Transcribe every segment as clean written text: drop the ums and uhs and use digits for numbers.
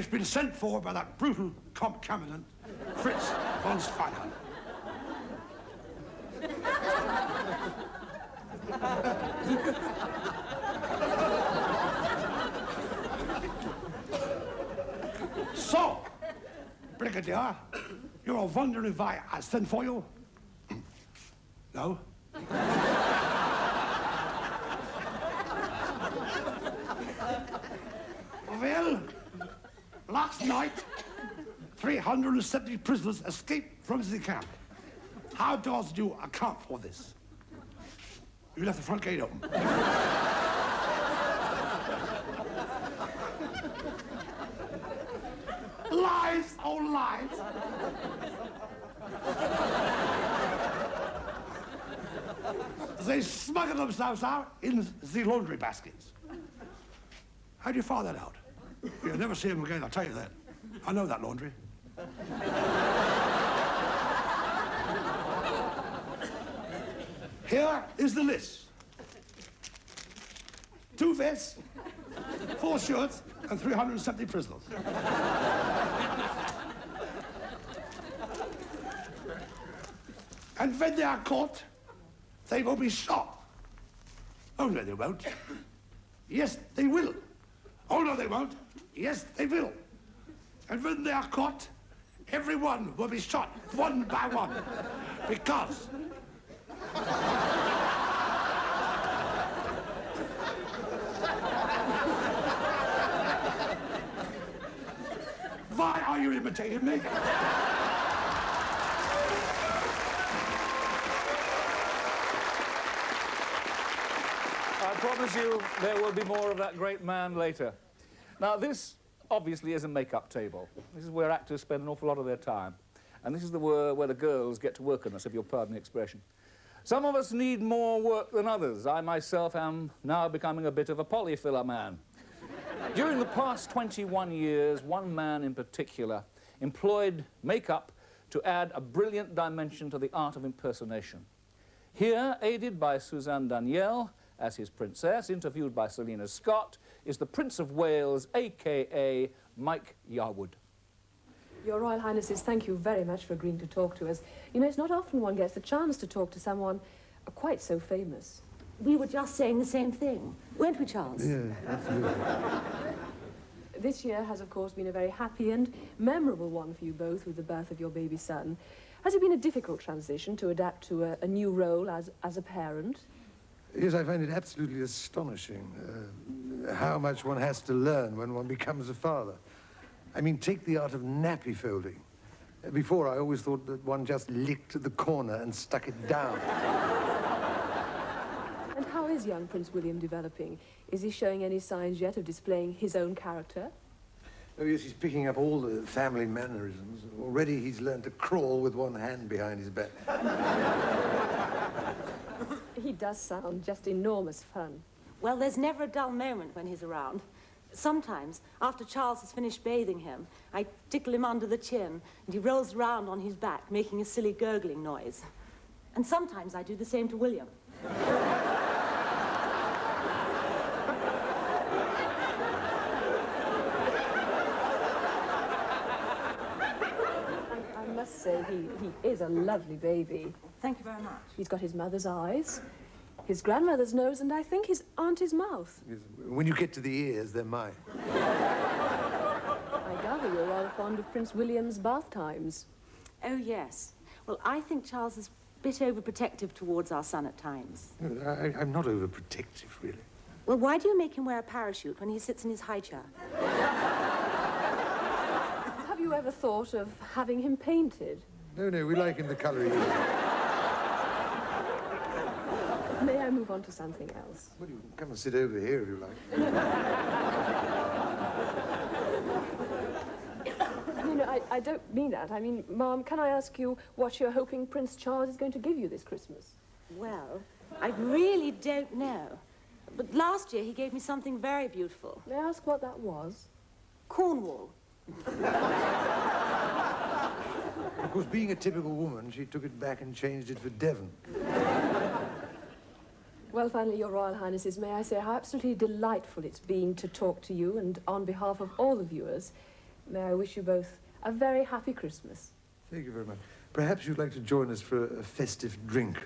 he's been sent for by that brutal commandant, Fritz von Steinheim. So, Brigadier, you're wondering why I sent for you? No? Well, last night, 370 prisoners escaped from the camp. How does you account for this? You left the front gate open. Lies, oh lies. They smuggled themselves out in the laundry baskets. How do you find that out? You'll never see them again, I'll tell you that. I know that laundry. Here is the list. 2 vests, 4 shirts, and 370 prisoners. And when they are caught, they will be shot. Oh, no, they won't. Yes, they will. Oh, no, they won't. Yes, they will. And when they are caught, everyone will be shot one by one. Because... Why are you imitating me? I promise you there will be more of that great man later. Now, this obviously is a make-up table. This is where actors spend an awful lot of their time. And this is where the girls get to work on us, if you'll pardon the expression. Some of us need more work than others. I myself am now becoming a bit of a polyfiller man. During the past 21 years, one man in particular employed make-up to add a brilliant dimension to the art of impersonation. Here, aided by Suzanne Danielle as his princess, interviewed by Selina Scott, is the Prince of Wales, a.k.a. Mike Yarwood. Your Royal Highnesses, thank you very much for agreeing to talk to us. You know, it's not often one gets the chance to talk to someone quite so famous. We were just saying the same thing, weren't we, Charles? Yeah, absolutely. This year has, of course, been a very happy and memorable one for you both with the birth of your baby son. Has it been a difficult transition to adapt to a new role as a parent? Yes, I find it absolutely astonishing how much one has to learn when one becomes a father. I mean, take the art of nappy folding. Before, I always thought that one just licked the corner and stuck it down. And how is young Prince William developing? Is he showing any signs yet of displaying his own character? Oh, yes, he's picking up all the family mannerisms. Already he's learned to crawl with one hand behind his back. He does sound just enormous fun. Well, there's never a dull moment when he's around. Sometimes, after Charles has finished bathing him, I tickle him under the chin, and he rolls around on his back, making a silly gurgling noise. And sometimes I do the same to William. I must say, he is a lovely baby. Thank you very much. He's got his mother's eyes, his grandmother's nose, and I think his auntie's mouth. Yes, when you get to the ears, they're mine. I gather you're rather fond of Prince William's bath times. Oh, yes. Well, I think Charles is a bit overprotective towards our son at times. I'm not overprotective, really. Well, why do you make him wear a parachute when he sits in his high chair? Have you ever thought of having him painted? No, we like him the colour he is. May I move on to something else? Well, you can come and sit over here if you like. No, I don't mean that. I mean, Ma'am, can I ask you what you're hoping Prince Charles is going to give you this Christmas? Well, I really don't know. But last year he gave me something very beautiful. May I ask what that was? Cornwall. Of course, being a typical woman, she took it back and changed it for Devon. Well, finally, Your Royal Highnesses, may I say how absolutely delightful it's been to talk to you, and on behalf of all the viewers, May I wish you both a very happy Christmas. Thank you very much. Perhaps you'd like to join us for a festive drink.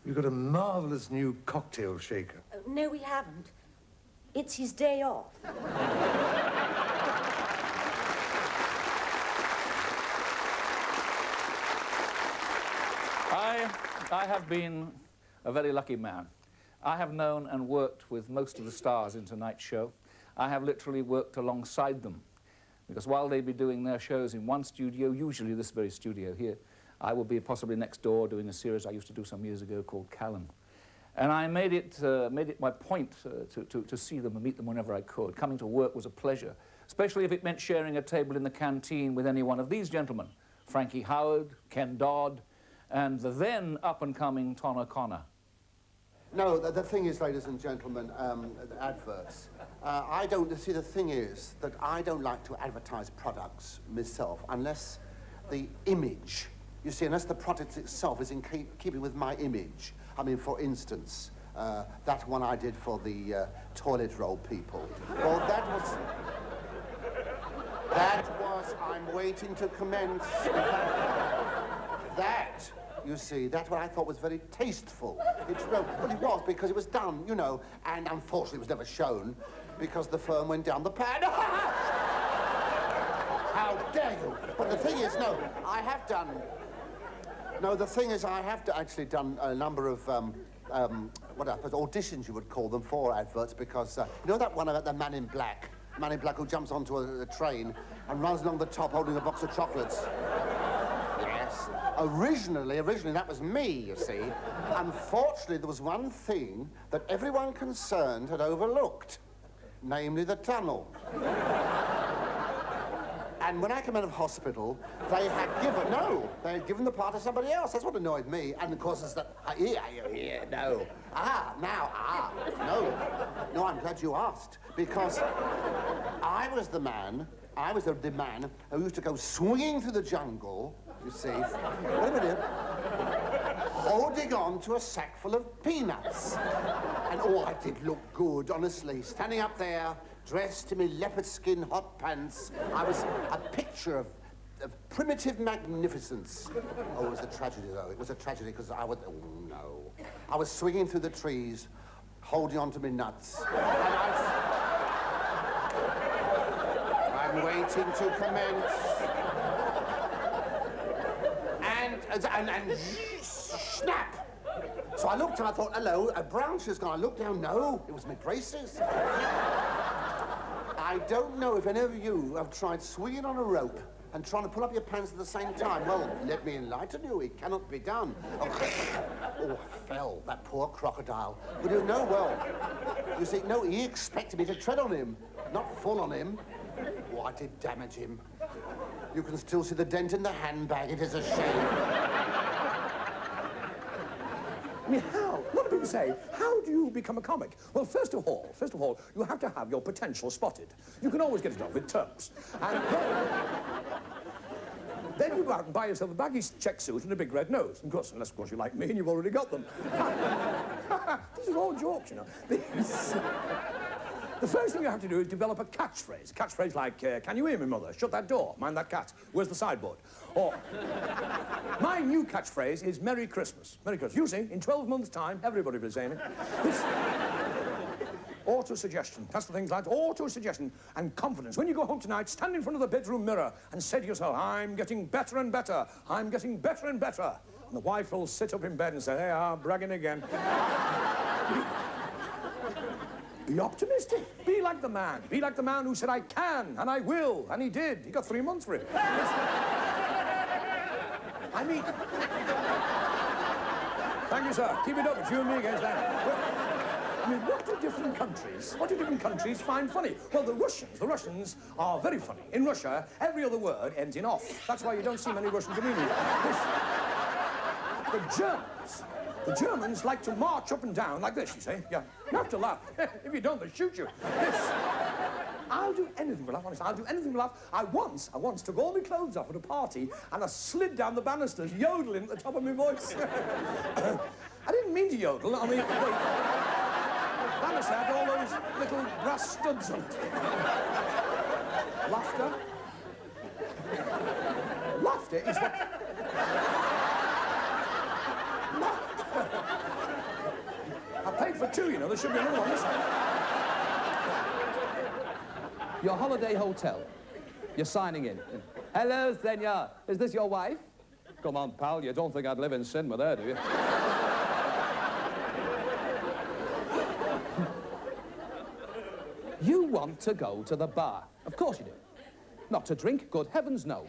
We've got a marvellous new cocktail shaker. No, we haven't. It's his day off. I have been a very lucky man. I have known and worked with most of the stars in tonight's show. I have literally worked alongside them, because while they'd be doing their shows in one studio, usually this very studio here, I would be possibly next door doing a series I used to do some years ago called Callum. And I made it my point to see them and meet them whenever I could. Coming to work was a pleasure, especially if it meant sharing a table in the canteen with any one of these gentlemen, Frankie Howard, Ken Dodd, and the then up-and-coming Ton O'Connor. No, the thing is, ladies and gentlemen, adverts. I don't, see, the thing is that I don't like to advertise products myself unless the image, you see, unless the product itself is in keeping with my image. I mean, for instance, that one I did for the toilet roll people. Well, that was, I'm waiting to commence. That, you see, that's what I thought was very tasteful. Well, it was, because it was done, you know, and unfortunately it was never shown because the firm went down the pan. How dare you? But the thing is, no, I have done... No, the thing is, I have actually done a number of, what I suppose, auditions, you would call them, for adverts, because, you know that one about the man in black? Man in black who jumps onto a train and runs along the top holding a box of chocolates. Yes. Originally, that was me, you see. Unfortunately, there was one thing that everyone concerned had overlooked, namely the tunnel. And when I came out of hospital, they had given the part to somebody else. That's what annoyed me. And of course, it's that, no. No, I'm glad you asked. Because I was the man who used to go swinging through the jungle, you see, wait a minute, holding on to a sack full of peanuts. And oh, I did look good, honestly, standing up there, dressed in my leopard skin hot pants. I was a picture of primitive magnificence. Oh, it was a tragedy, though. It was a tragedy, because I was swinging through the trees, holding on to my nuts. I'm waiting to commence. And snap! So I looked and I thought, hello, a branch has gone. I looked down, no, it was my braces. I don't know if any of you have tried swinging on a rope and trying to pull up your pants at the same time. Well, let me enlighten you, it cannot be done. Oh, I fell, that poor crocodile. But you know, well, you see, no, he expected me to tread on him, not fall on him. Oh, I did damage him. You can still see the dent in the handbag, it is a shame. I mean, what do people say? How do you become a comic? Well, first of all, you have to have your potential spotted. You can always get it off with terms. And then you go out and buy yourself a baggy check suit and a big red nose. Of course, unless, of course, you like me and you've already got them. These are all jokes, you know. The first thing you have to do is develop a catchphrase. A catchphrase like, can you hear me, mother? Shut that door. Mind that cat. Where's the sideboard? Or, my new catchphrase is Merry Christmas. Merry Christmas. You see, in 12 months' time, everybody will be saying it. It's auto-suggestion. That's the things like auto-suggestion and confidence. When you go home tonight, stand in front of the bedroom mirror and say to yourself, I'm getting better and better. I'm getting better and better. And the wife will sit up in bed and say, hey, I'm bragging again. Be optimistic. Be like the man. Be like the man who said, I can, and I will, and he did. He got 3 months for it. I mean... Thank you, sir. Keep it up. It's you and me against that. Well, I mean, what do different countries find funny? Well, the Russians are very funny. In Russia, every other word ends in off. That's why you don't see many Russian comedians. The Germans like to march up and down like this, you see. Yeah, you have to laugh. If you don't, they'll shoot you. I'll do anything for laugh, honestly. I'll do anything for laugh. I once took all my clothes off at a party and I slid down the banisters, yodeling at the top of my voice. I didn't mean to yodel. I mean, the banister had all those little brass studs on it. Laughter birthday is what... I paid for two, you know. There should be another one this time. Your holiday hotel. You're signing in. Hello, senor. Is this your wife? Come on, pal. You don't think I'd live in sin with her, do you? You want to go to the bar. Of course you do. Not to drink? Good heavens, no.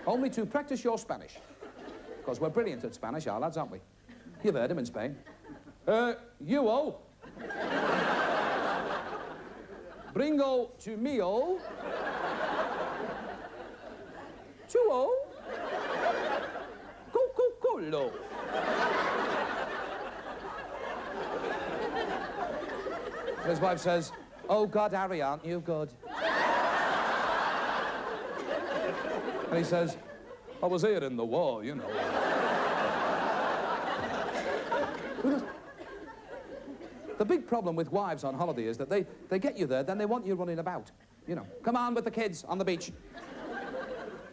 Only to practice your Spanish. Because we're brilliant at Spanish, our lads, aren't we? You've heard him in Spain. You-o. Bringo to me-o. Two-o. Coca-Cola. His wife says, oh, God, Harry, aren't you good? And he says, I was here in the war, you know. The big problem with wives on holiday is that they get you there, then they want you running about. You know, come on with the kids on the beach.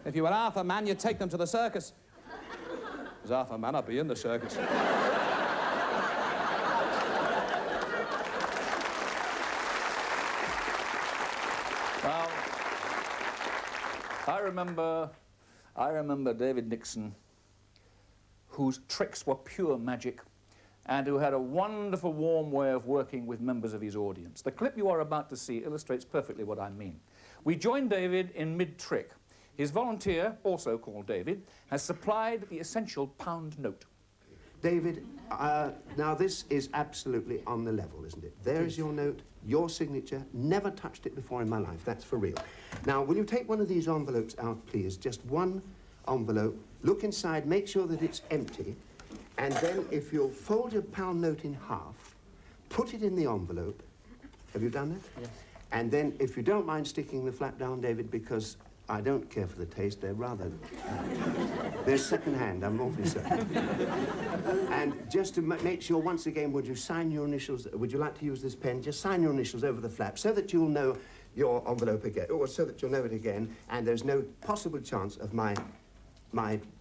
If you were half a man, you'd take them to the circus. As half a man, I'd be in the circus. Well, I remember David Nixon, whose tricks were pure magic, and who had a wonderful, warm way of working with members of his audience. The clip you are about to see illustrates perfectly what I mean. We joined David in mid-trick. His volunteer, also called David, has supplied the essential pound note. David, now this is absolutely on the level, isn't it? There's your note, your signature. Never touched it before in my life, that's for real. Now, will you take one of these envelopes out, please? Just one envelope. Look inside, make sure that it's empty. And then if you'll fold your pound note in half, put it in the envelope. Have you done that? Yes. And then, if you don't mind sticking the flap down, David, because I don't care for the taste, they're rather... they're second-hand, I'm awfully sorry. And just to make sure, once again, would you sign your initials, would you like to use this pen? Just sign your initials over the flap so that you'll know your envelope again, or so that you'll know it again, and there's no possible chance of my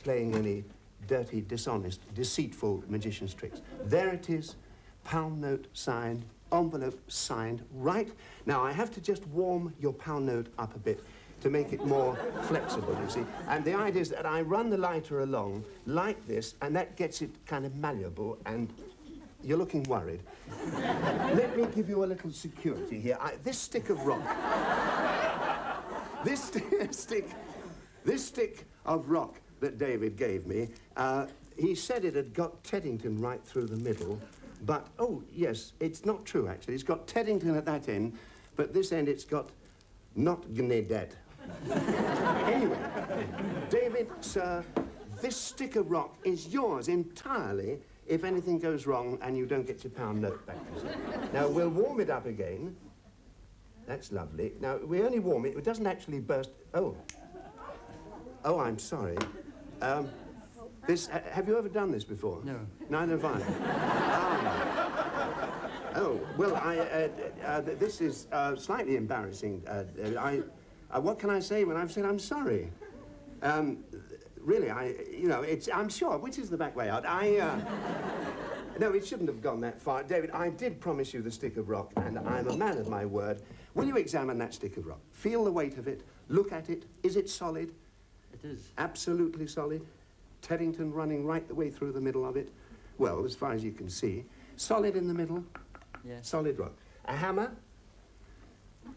playing any dirty, dishonest, deceitful magician's tricks. There it is, pound note signed, envelope signed, right? Now, I have to just warm your pound note up a bit to make it more flexible, you see. And the idea is that I run the lighter along like this, and that gets it kind of malleable, and you're looking worried. Let me give you a little security here. This stick of rock, this stick of rock that David gave me, he said it had got Teddington right through the middle, but, oh, yes, it's not true, actually. It's got Teddington at that end, but this end it's got not Gnedet. Anyway, David, sir, this stick of rock is yours entirely if anything goes wrong and you don't get your pound note back. Now, we'll warm it up again. That's lovely. Now, we only warm it. It doesn't actually burst. Oh. Oh, I'm sorry. Have you ever done this before? No. Neither have I. Oh, well, this is slightly embarrassing. What can I say when I've said I'm sorry? Really, I'm sure. Which is the back way out? No, it shouldn't have gone that far. David, I did promise you the stick of rock, and I'm a man of my word. Will you examine that stick of rock? Feel the weight of it. Look at it. Is it solid? It is. Absolutely solid. Teddington running right the way through the middle of it. Well, as far as you can see. Solid in the middle. Yes. Solid rock. A hammer.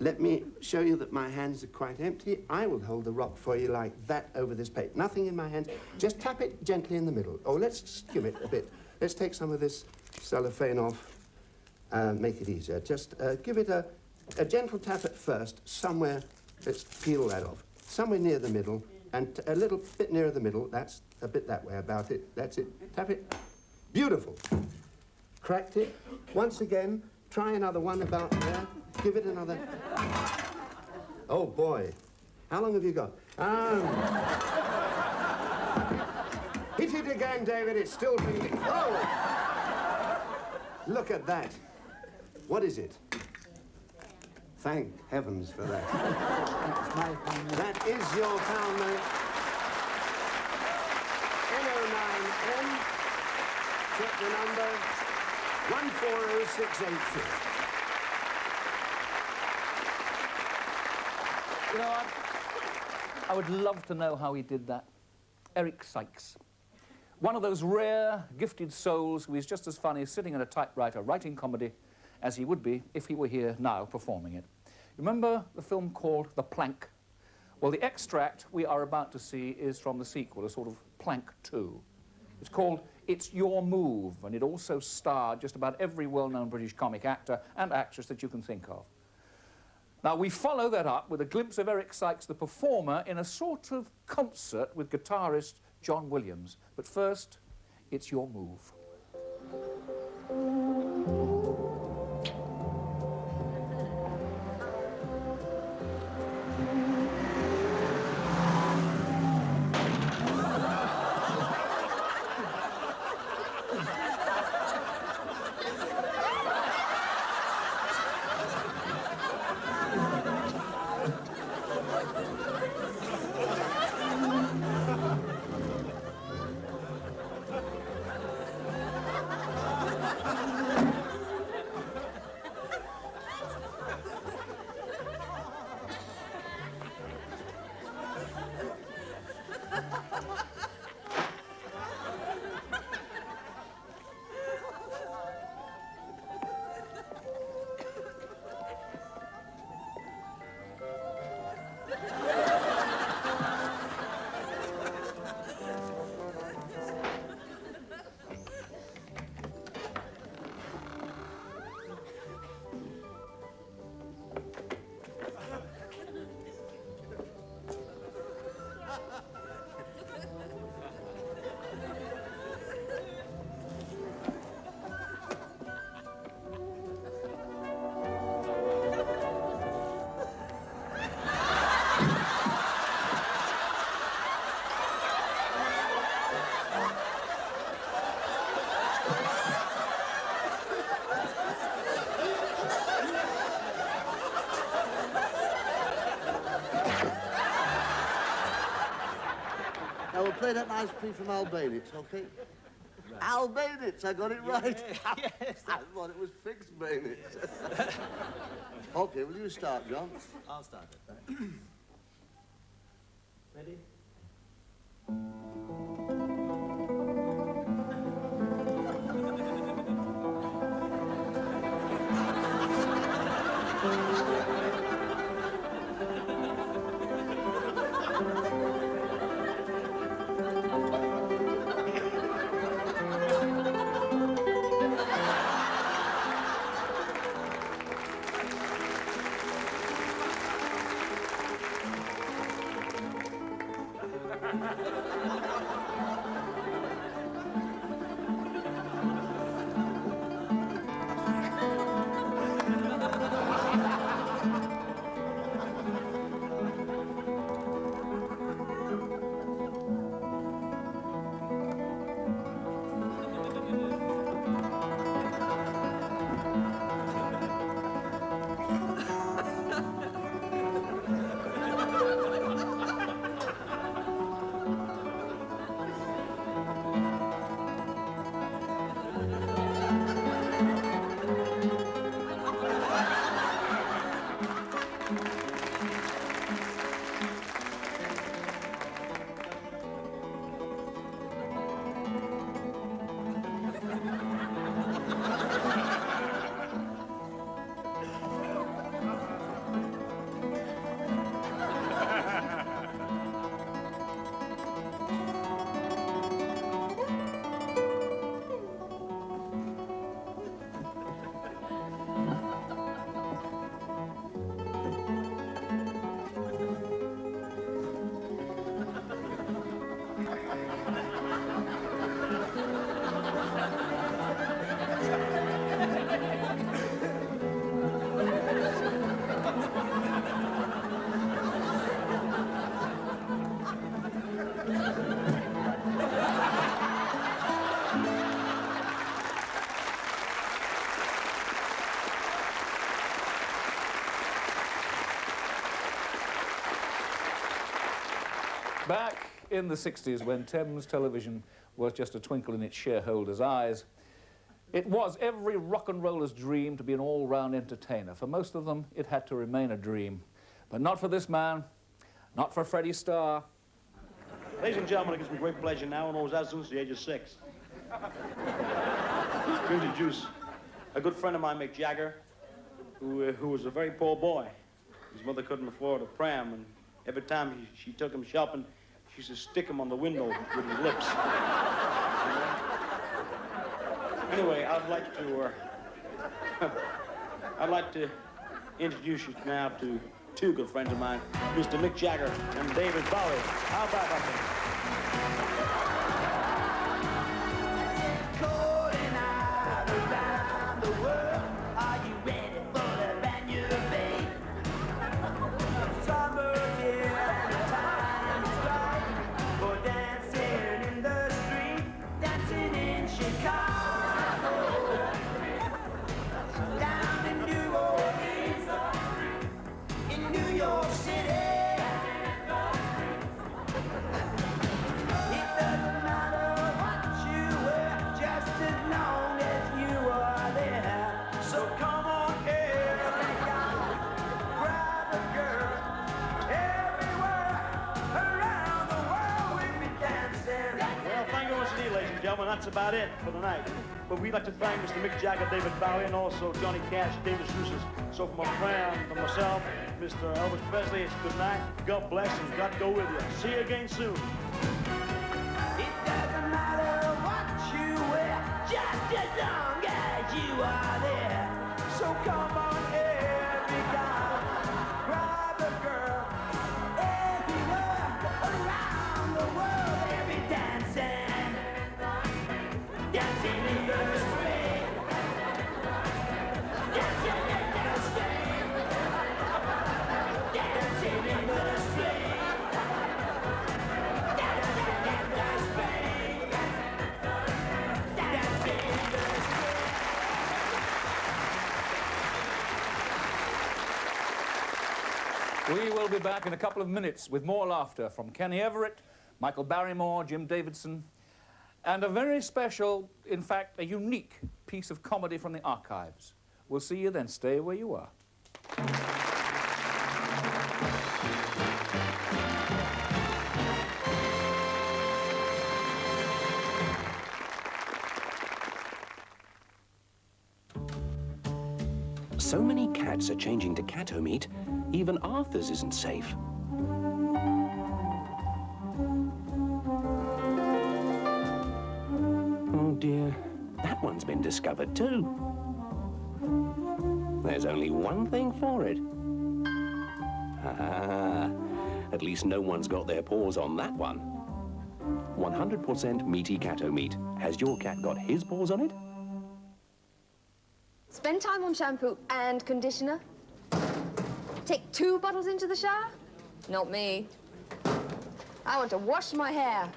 Let me show you that my hands are quite empty. I will hold the rock for you like that over this paper. Nothing in my hands. Just tap it gently in the middle. Oh, let's skim it a bit. Let's take some of this cellophane off. Make it easier. Just give it a gentle tap at first, somewhere. Let's peel that off. Somewhere near the middle, and a little bit nearer the middle. That's a bit that way about it. That's it. Tap it. Beautiful. Cracked it. Once again, try another one about there. Give it another. Oh, boy. How long have you got? Hit it again, David. It's still ringing. Oh! Look at that. What is it? Thank heavens for that. That is your pound note. check the number. 140682. You know, I would love to know how he did that. Eric Sykes. One of those rare, gifted souls who is just as funny sitting at a typewriter writing comedy as he would be if he were here now performing it. Remember the film called The Plank? Well, the extract we are about to see is from the sequel, a sort of Plank 2. It's called It's Your Move, and it also starred just about every well-known British comic actor and actress that you can think of. Now, we follow that up with a glimpse of Eric Sykes, the performer, in a sort of concert with guitarist John Williams. But first, It's Your Move. Now we'll play that nice piece from Albanics, okay? Right. Albanics, I got it right. Yeah, yes. I thought it was fixed bayonets. Okay, will you start, John? I'll start it. Ready? Back in the 60s, when Thames Television was just a twinkle in its shareholders' eyes. It was every rock and roller's dream to be an all-round entertainer. For most of them, it had to remain a dream. But not for this man, not for Freddie Starr. Ladies and gentlemen, it gives me great pleasure now, and always has since the age of 6, to introduce a good friend of mine, Mick Jagger, who was a very poor boy. His mother couldn't afford a pram, and every time she took him shopping, she used to stick him on the window with his lips. Anyway, I'd like to introduce you now to two good friends of mine, Mr. Mick Jagger and David Bowie. How about that? That's about it for the night. But we'd like to thank Mr. Mick Jagger, David Bowie, and also Johnny Cash, David Struces. So from my friend, from myself, Mr. Elvis Presley, it's good night. God bless and God go with you. See you again soon. It doesn't matter what you wear, just as long as you are there. So come on, every guy, grab a girl, everywhere around the world, every dancing. Dancing in the street. Dancing in the street. Dancing in the street. Dancing in the street. Dancing in the street. We will be back in a couple of minutes with more laughter from Kenny Everett, Michael Barrymore, Jim Davidson, and a very special, in fact, a unique piece of comedy from the archives. We'll see you then. Stay where you are. So many cats are changing to catto meat, even Arthur's isn't safe. Dear, that one's been discovered too. There's only one thing for it. Ah, at least no one's got their paws on that one. 100% meaty catto meat. Has your cat got his paws on it? Spend time on shampoo and conditioner. Take 2 bottles into the shower? Not me. I want to wash my hair.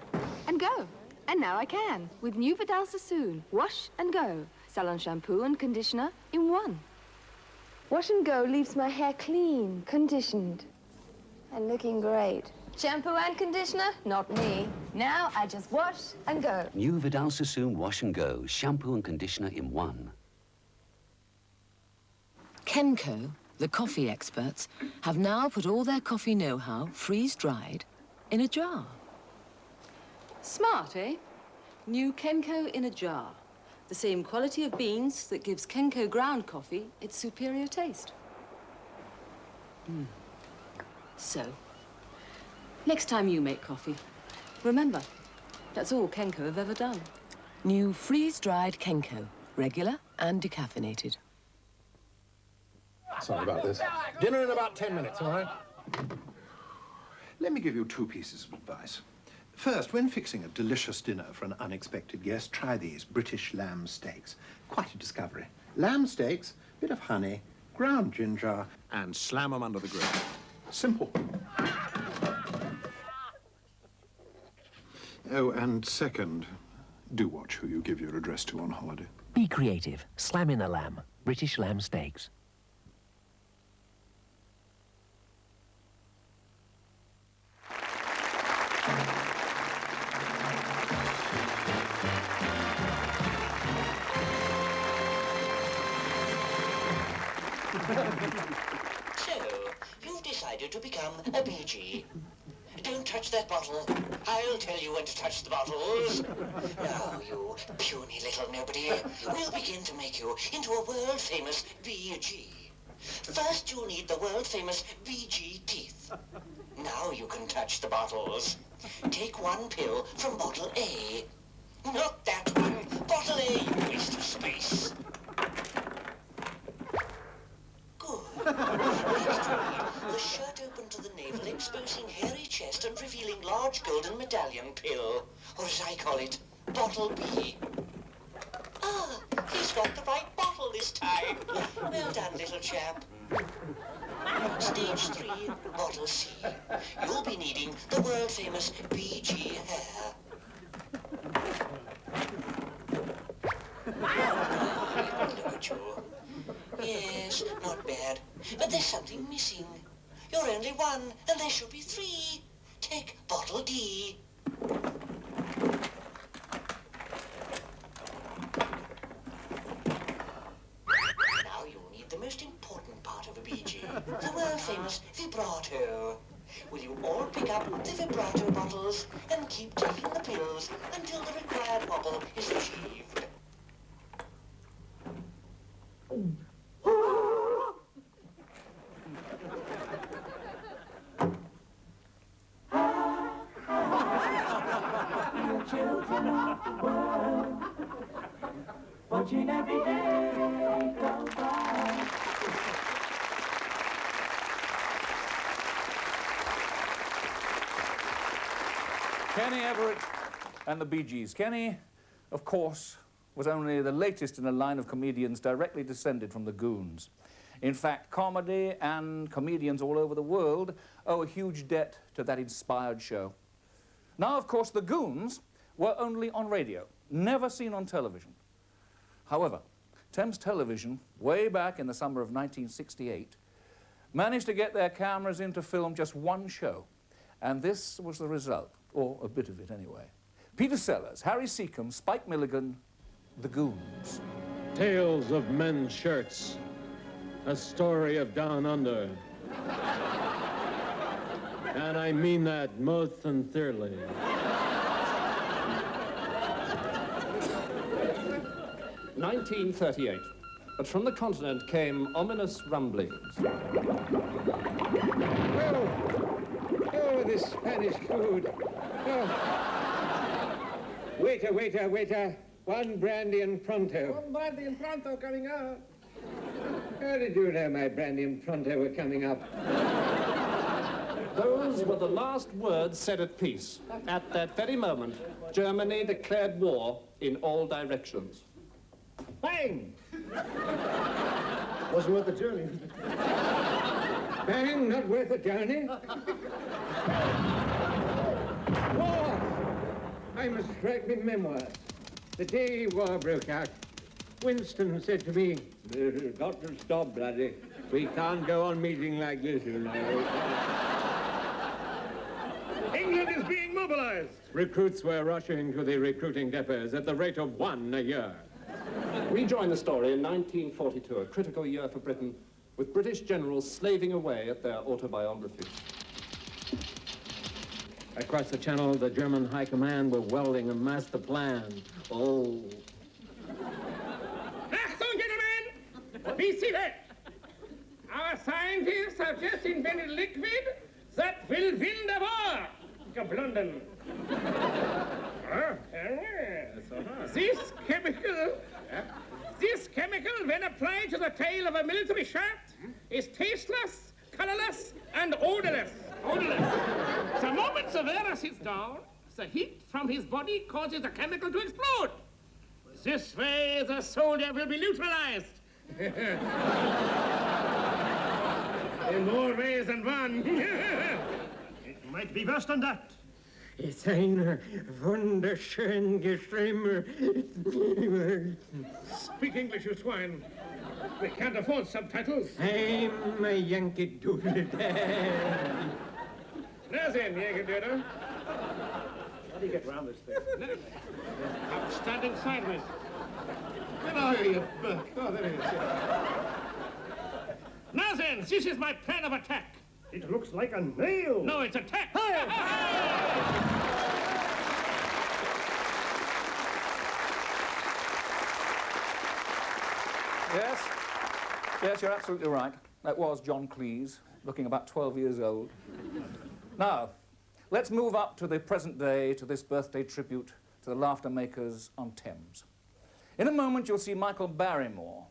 And go. And now I can, with new Vidal Sassoon. Wash and go. Salon shampoo and conditioner in one. Wash and go leaves my hair clean, conditioned, and looking great. Shampoo and conditioner? Not me. Now I just wash and go. New Vidal Sassoon Wash and Go. Shampoo and conditioner in one. Kenco, the coffee experts, have now put all their coffee know-how, freeze-dried, in a jar. Smart, eh? New Kenco in a jar. The same quality of beans that gives Kenco ground coffee its superior taste. So, next time you make coffee, remember, that's all Kenco have ever done. New freeze-dried Kenco, regular and decaffeinated. Sorry about this. Dinner in about 10 minutes, all right? Let me give you 2 pieces of advice. First, when fixing a delicious dinner for an unexpected guest, try these British lamb steaks. Quite a discovery. Lamb steaks, bit of honey, ground ginger, and slam them under the grill. Simple. Oh, and second, do watch who you give your address to on holiday. Be creative. Slam in a lamb. British lamb steaks. So, you've decided to become a BG. Don't touch that bottle. I'll tell you when to touch the bottles. Now, you puny little nobody, we'll begin to make you into a world-famous BG. First, you'll need the world-famous BG teeth. Now you can touch the bottles. Take one pill from bottle A. Not that one. Bottle A, you waste of space. Good. Next, you need the shirt open to the navel, exposing hairy chest and revealing large golden medallion pill. Or as I call it, bottle B. Ah, he's got the right bottle this time. Well done, little chap. Stage 3, bottle C. You'll be needing the world-famous BG hair. Look at you. Yes, not bad. But there's something missing. You're only one, and there should be 3. Take bottle D. Now you'll need the most important part of a BG, the world-famous vibrato. Will you all pick up the vibrato bottles and keep taking the pills until the required wobble is achieved? Children of the world, watching every day go by. Kenny Everett and the Bee Gees. Kenny, of course, was only the latest in a line of comedians directly descended from the Goons. In fact, comedy and comedians all over the world owe a huge debt to that inspired show. Now, of course, the Goons were only on radio, never seen on television. However, Thames Television, way back in the summer of 1968, managed to get their cameras in to film just one show. And this was the result, or a bit of it anyway. Peter Sellers, Harry Seacombe, Spike Milligan, the Goons. Tales of men's shirts, a story of down under. And I mean that most sincerely. 1938, but from the continent came ominous rumblings. Oh, this Spanish food. Oh. Waiter, waiter, waiter. One brandy and pronto. One brandy and pronto coming up. How did you know my brandy and pronto were coming up? Those were the last words said at peace. At that very moment, Germany declared war in all directions. Bang! Wasn't worth the journey. Bang, not worth the journey. War! I must write me memoirs. The day war broke out, Winston said to me, "We've got to stop, bloody. We can't go on meeting like this, you know." England is being mobilized. Recruits were rushing to the recruiting depots at the rate of 1 a year. We joined the story in 1942, a critical year for Britain, with British generals slaving away at their autobiographies. Across the channel, the German High Command were welding a master plan. Oh. Achtung, gentlemen! Be seated! Our scientists have just invented liquid that will win the war. London. This chemical, when applied to the tail of a military shirt, is tasteless, colorless, and odorless. The moment the wearer sits down, the heat from his body causes the chemical to explode. This way, the soldier will be neutralized. In more ways than one. It might be worse than that. It's ein wunderschön Geschrimmer. Speak English, you swine. We can't afford subtitles. I'm a Yankee Doodle Dad. Now then, Jägerdoodle. How do you get round this thing? I'm standing sideways. Where are you, you Burke? Oh, there he is. Now then, this is my plan of attack. It looks like a nail. No, it's attack. Yes. Yes, you're absolutely right. That was John Cleese, looking about 12 years old. Now, let's move up to the present day, to this birthday tribute to the laughter makers on Thames. In a moment, you'll see Michael Barrymore.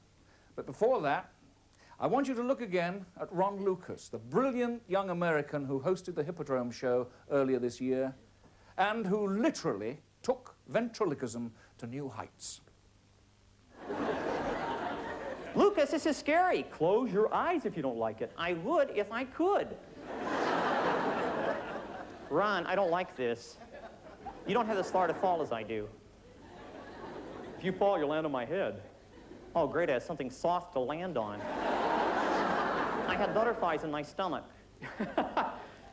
But before that, I want you to look again at Ron Lucas, the brilliant young American who hosted the Hippodrome show earlier this year and who literally took ventriloquism to new heights. Lucas, this is scary. Close your eyes if you don't like it. I would if I could. Ron, I don't like this. You don't have as far to fall as I do. If you fall, you'll land on my head. Oh, great, I have something soft to land on. I had butterflies in my stomach.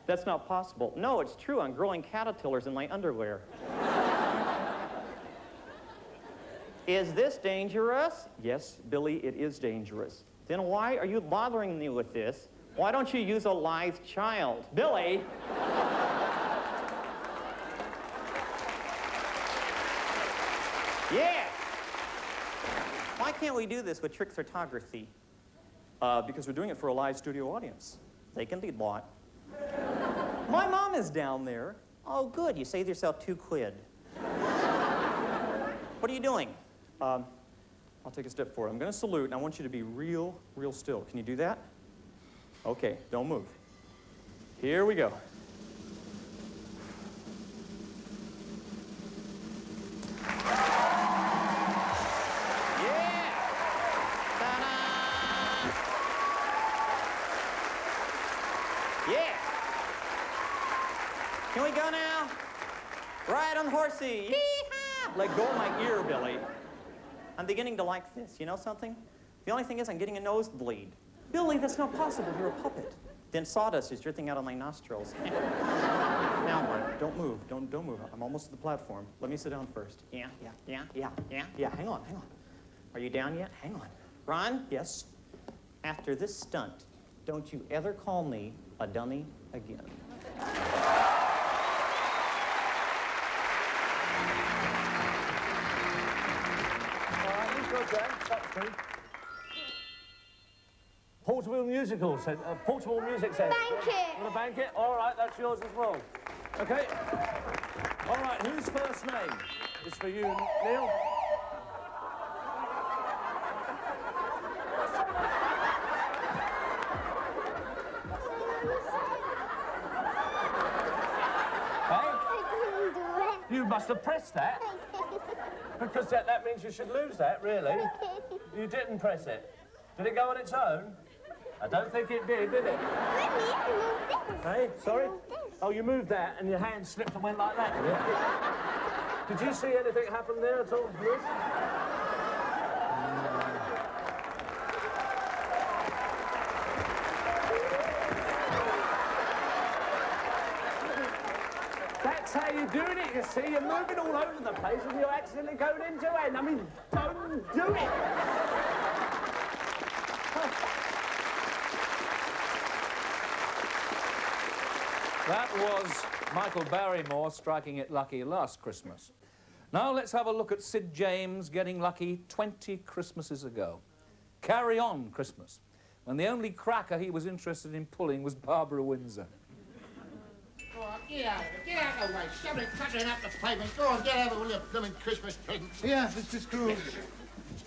That's not possible. No, it's true. I'm growing caterpillars in my underwear. Is this dangerous? Yes, Billy, it is dangerous. Then why are you bothering me with this? Why don't you use a live child? Billy! Yeah! Why can't we do this with trick photography? Because we're doing it for a live studio audience. They can be bought. My mom is down there. Oh, good. You saved yourself $2 quid. What are you doing? I'll take a step forward. I'm going to salute, and I want you to be real still. Can you do that? Okay, don't move. Here we go. Yeah! Ta-da! Yeah! Can we go now? Ride on horsey. Yee-haw! Let go of my ear, Billy. I'm beginning to like this. You know something? The only thing is I'm getting a nosebleed. Billy, that's not possible. You're a puppet. Then sawdust is drifting out of my nostrils. Now what? Don't move. Don't move. I'm almost at the platform. Let me sit down first. Yeah. Hang on. Are you down yet? Hang on. Ron? Yes? After this stunt, don't you ever call me a dummy again. Portable Musical Centre, Portable Music Centre. Banquet. Want a banquet? All right, that's yours as well. Okay. All right, whose first name is for you, Neil? Hey? You must have pressed that. Because that means you should lose that, really. You didn't press it. Did it go on its own? I don't think it did it? Hey, sorry? Oh, you moved that and your hand slipped and went like that, did it? Did you see anything happen there at all, Bruce? That's how you're doing it, you see. You're moving all over the place and you're accidentally going into it. I mean, don't do it. That was Michael Barrymore striking it lucky last Christmas. Now let's have a look at Sid James getting lucky 20 Christmases ago. Carry On Christmas, when the only cracker he was interested in pulling was Barbara Windsor. Go on, get out of it. Get out of the way. Somebody cluttering up the pavement. Go on, get over with your blooming Christmas presents. Yeah, Mr. Scrooge.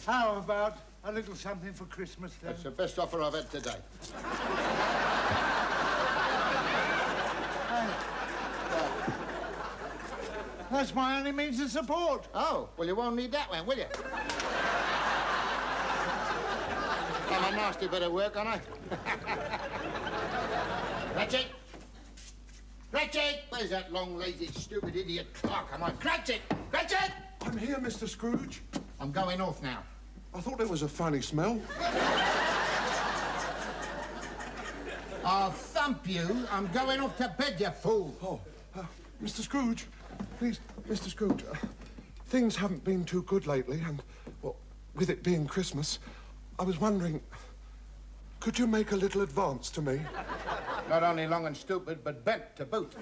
How about a little something for Christmas, then? That's the best offer I've had today. That's my only means of support. Oh, well, you won't need that one, will you? I'm a nasty bit of work, aren't I? Cratchit! Cratchit! Where's that long, lazy, stupid idiot clock? Come on, Cratchit! Cratchit! I'm here, Mr. Scrooge. I'm going off now. I thought there was a funny smell. I'll thump you. I'm going off to bed, you fool. Oh, Mr. Scrooge, please, Mr. Scrooge, things haven't been too good lately, and, well, with it being Christmas, I was wondering, Could you make a little advance to me? Not only long and stupid, but bent to boot.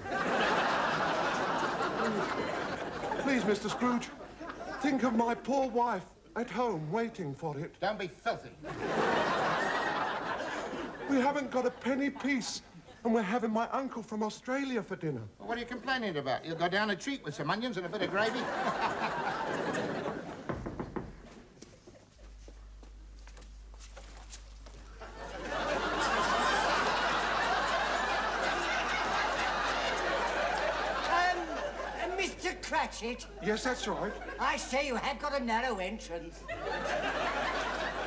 Please, Mr. Scrooge, think of my poor wife at home waiting for it. Don't be filthy. We haven't got a penny piece, and we're having my uncle from Australia for dinner. Well, what are you complaining about? You'll go down a treat with some onions and a bit of gravy. Mr. Cratchit. Yes, that's right. I say you had got a narrow entrance.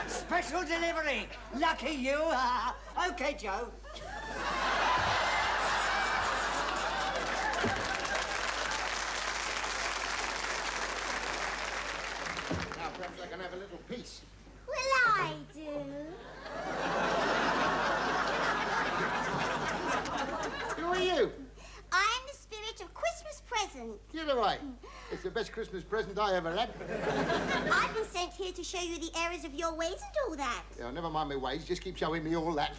Special delivery. Lucky you. OK, Joe. Now, perhaps I can have a little piece. Well, I do. Who are you? I'm the spirit of Christmas present. Get away. It's the best Christmas present I ever had. I've been sent here to show you the errors of your ways and all that. Yeah, never mind my ways. Just keep showing me all that.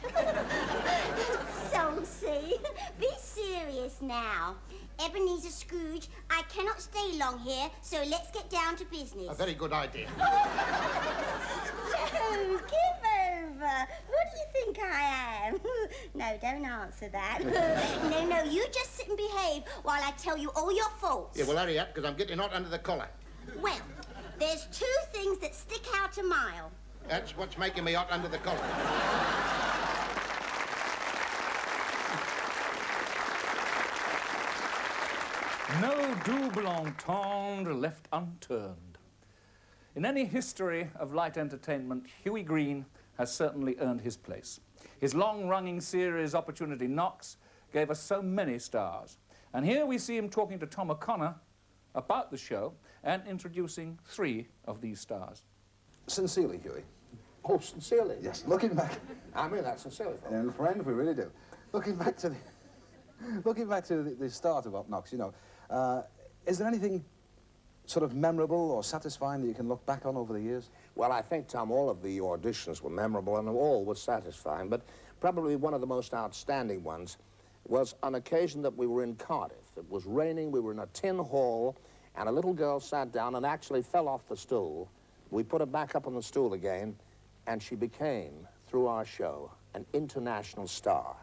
Saucy. Be serious now. Ebenezer Scrooge, I cannot stay long here, so let's get down to business. A very good idea. No, give over. Who do you think I am? No, don't answer that. No, you just sit and behave while I tell you all your faults. Yeah, well, hurry up, because I'm getting hot under the collar. Well, there's two things that stick out a mile. That's what's making me hot under the collar. No double entendre left unturned. In any history of light entertainment, Huey Green has certainly earned his place. His long-running series Opportunity Knocks gave us so many stars. And here we see him talking to Tom O'Connor about the show and introducing 3 of these stars. Sincerely, Huey. Oh, sincerely? Yes, looking back... I mean that sincerely. And friend, we really do. Looking back to the start of Up Knocks, you know, is there anything sort of memorable or satisfying that you can look back on over the years? Well, I think, Tom, all of the auditions were memorable and all were satisfying, but probably one of the most outstanding ones was an occasion that we were in Cardiff. It was raining, we were in a tin hall, and a little girl sat down and actually fell off the stool. We put her back up on the stool again, and she became, through our show, an international star.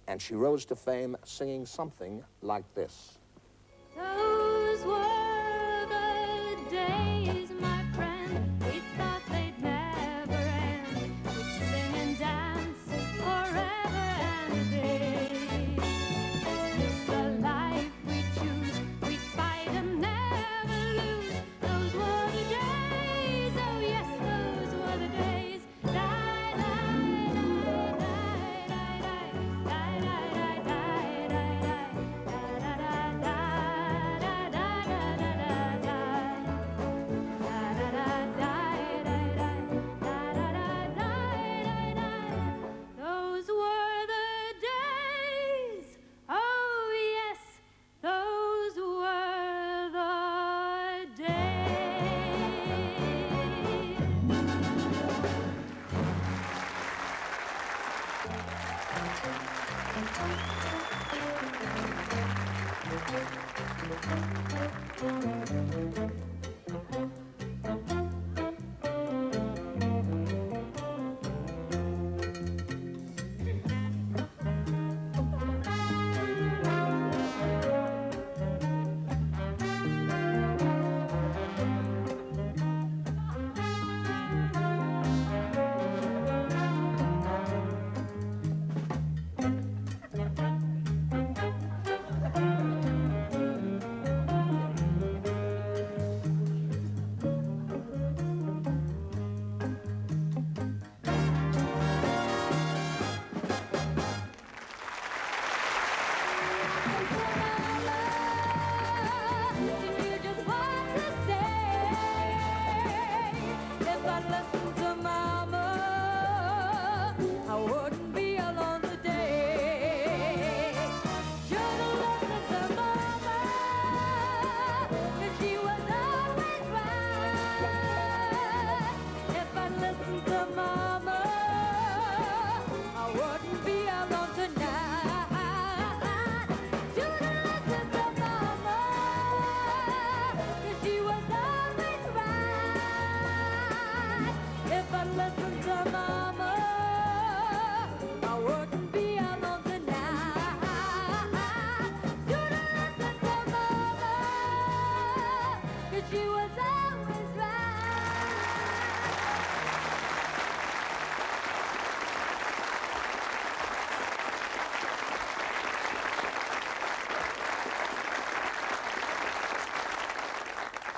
And she rose to fame singing something like this. Those were the days, my friend, we thought they'd never end. We'd sing and dance forever and a day. The life we choose, we'd fight and never lose. Those were the days, oh yes, those were the days.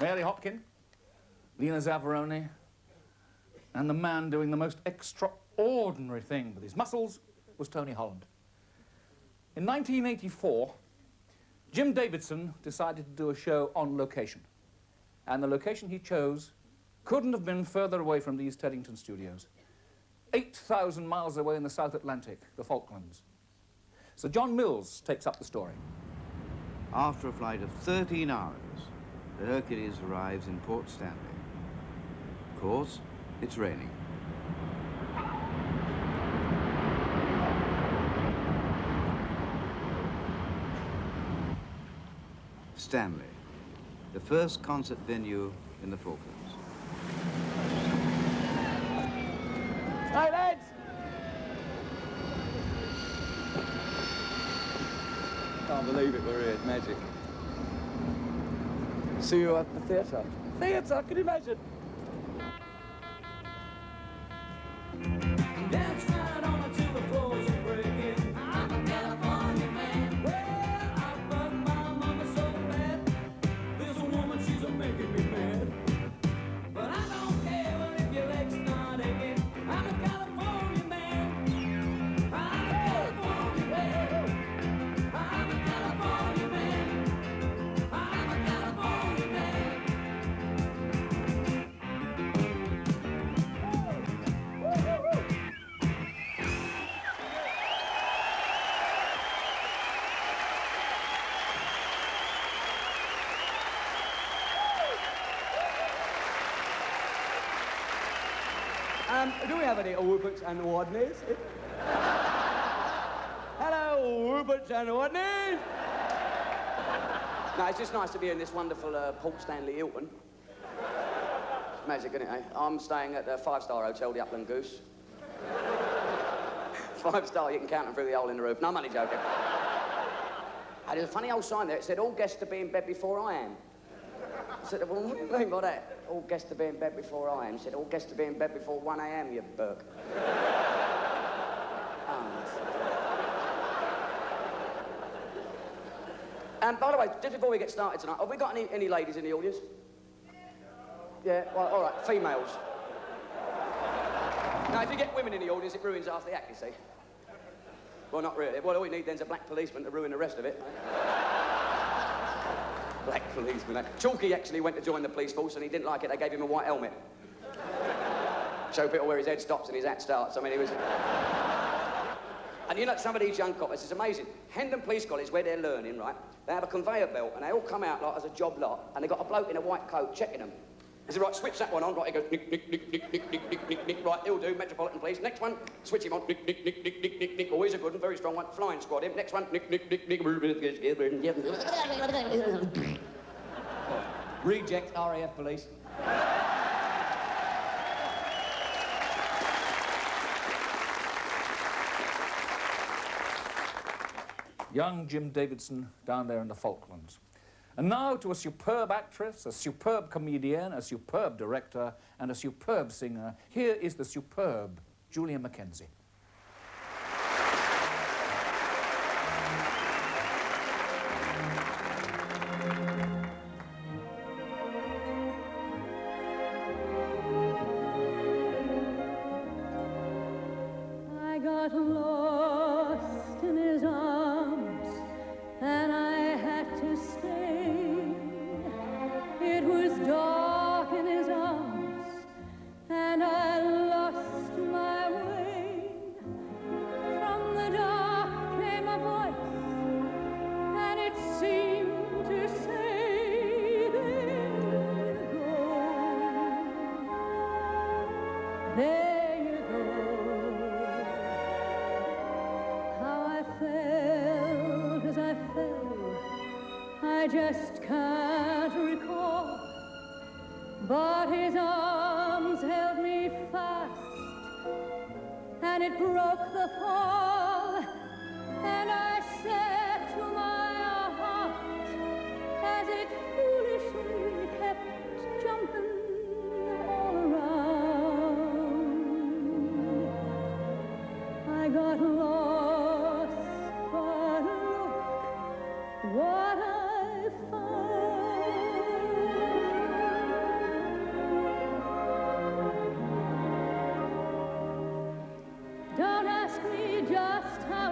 Mary Hopkin, Lena Zavaroni, and the man doing the most extraordinary thing with his muscles was Tony Holland. In 1984, Jim Davidson decided to do a show on location. And the location he chose couldn't have been further away from these Teddington studios. 8,000 miles away in the South Atlantic, the Falklands. Sir John Mills takes up the story. After a flight of 13 hours, the Hercules arrives in Port Stanley. Of course, it's raining. Stanley, the first concert venue in the Falklands. Hey, lads! Can't believe it, we're here. It's magic. See you at the theatre. Theatre, can you imagine? Dance right on until the floors are breaking. I'm a California man. Well, I fucked my mama so bad. This woman, she's making me mad. But I don't care what if your leg's not aching. I'm a California man. I'm a California man. I'm a California man. I'm a California man. Do we have any Woobits and Ordneys? Hello, Woobits and Ordneys! No, it's just nice to be in this wonderful Port Stanley Hilton. It's magic, isn't it, eh? I'm staying at the 5-star hotel, the Upland Goose. 5-star, you can count them through the hole in the roof. No, I'm only joking. And there's a funny old sign there. It said, all guests to be in bed before I am. I said, well, what do you mean by that? All guests to be in bed before I am. He said, all guests to be in bed before 1 a.m., you Burke. And by the way, just before we get started tonight, have we got any ladies in the audience? Yeah, well, all right, females. Now, if you get women in the audience, it ruins half the act, you see. Well, not really. Well, all we need then's a black policeman to ruin the rest of it. Black policeman. Chalky actually went to join the police force and he didn't like it. They gave him a white helmet. Show people where his head stops and his hat starts. I mean, he was... And you know, some of these young coppers, it's amazing. Hendon Police College, where they're learning, right, they have a conveyor belt and they all come out like as a job lot and they got a bloke in a white coat checking them. He said, right, switch that one on. Right, he goes, nick, nick, nick, nick, nick, nick, nick, nick, nick. Right, he'll do, Metropolitan Police. Next one, switch him on. Nick, nick, nick, nick, nick, nick, nick. Always a good one, very strong one. Flying squad him. Next one, nick, nick, nick, nick. Reject RAF Police. Young Jim Davidson down there in the Falklands. And now to a superb actress, a superb comedian, a superb director, and a superb singer. Here is the superb Julia Mackenzie. I got lost in his arms, and I had to stay. It was dark in his arms, and I lost my way. From the dark came a voice, and it seemed to say, there you go. There you go. How I felt as I fell, I just can't recall. But his arms held me fast, and it broke the fall. And I said to my heart, as it foolishly kept jumping all around, I got lost, but look what I found.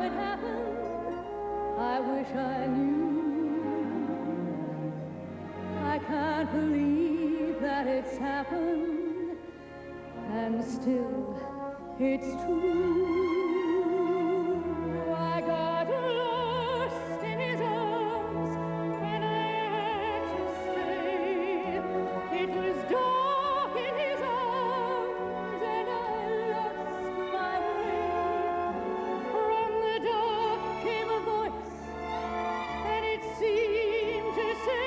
it happened. I wish I knew. I can't believe that it's happened, and still it's true. I got lost in his arms when I had to stay. It was dark in his arms and I lost my way. From the dark came a voice and it seemed to say,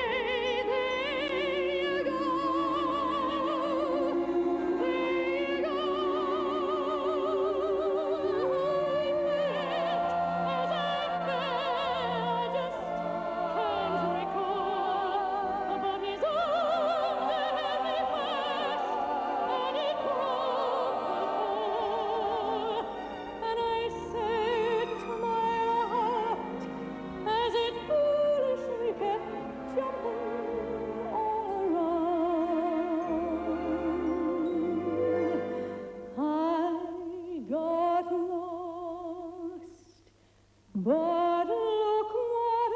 there you go, there you go. But look what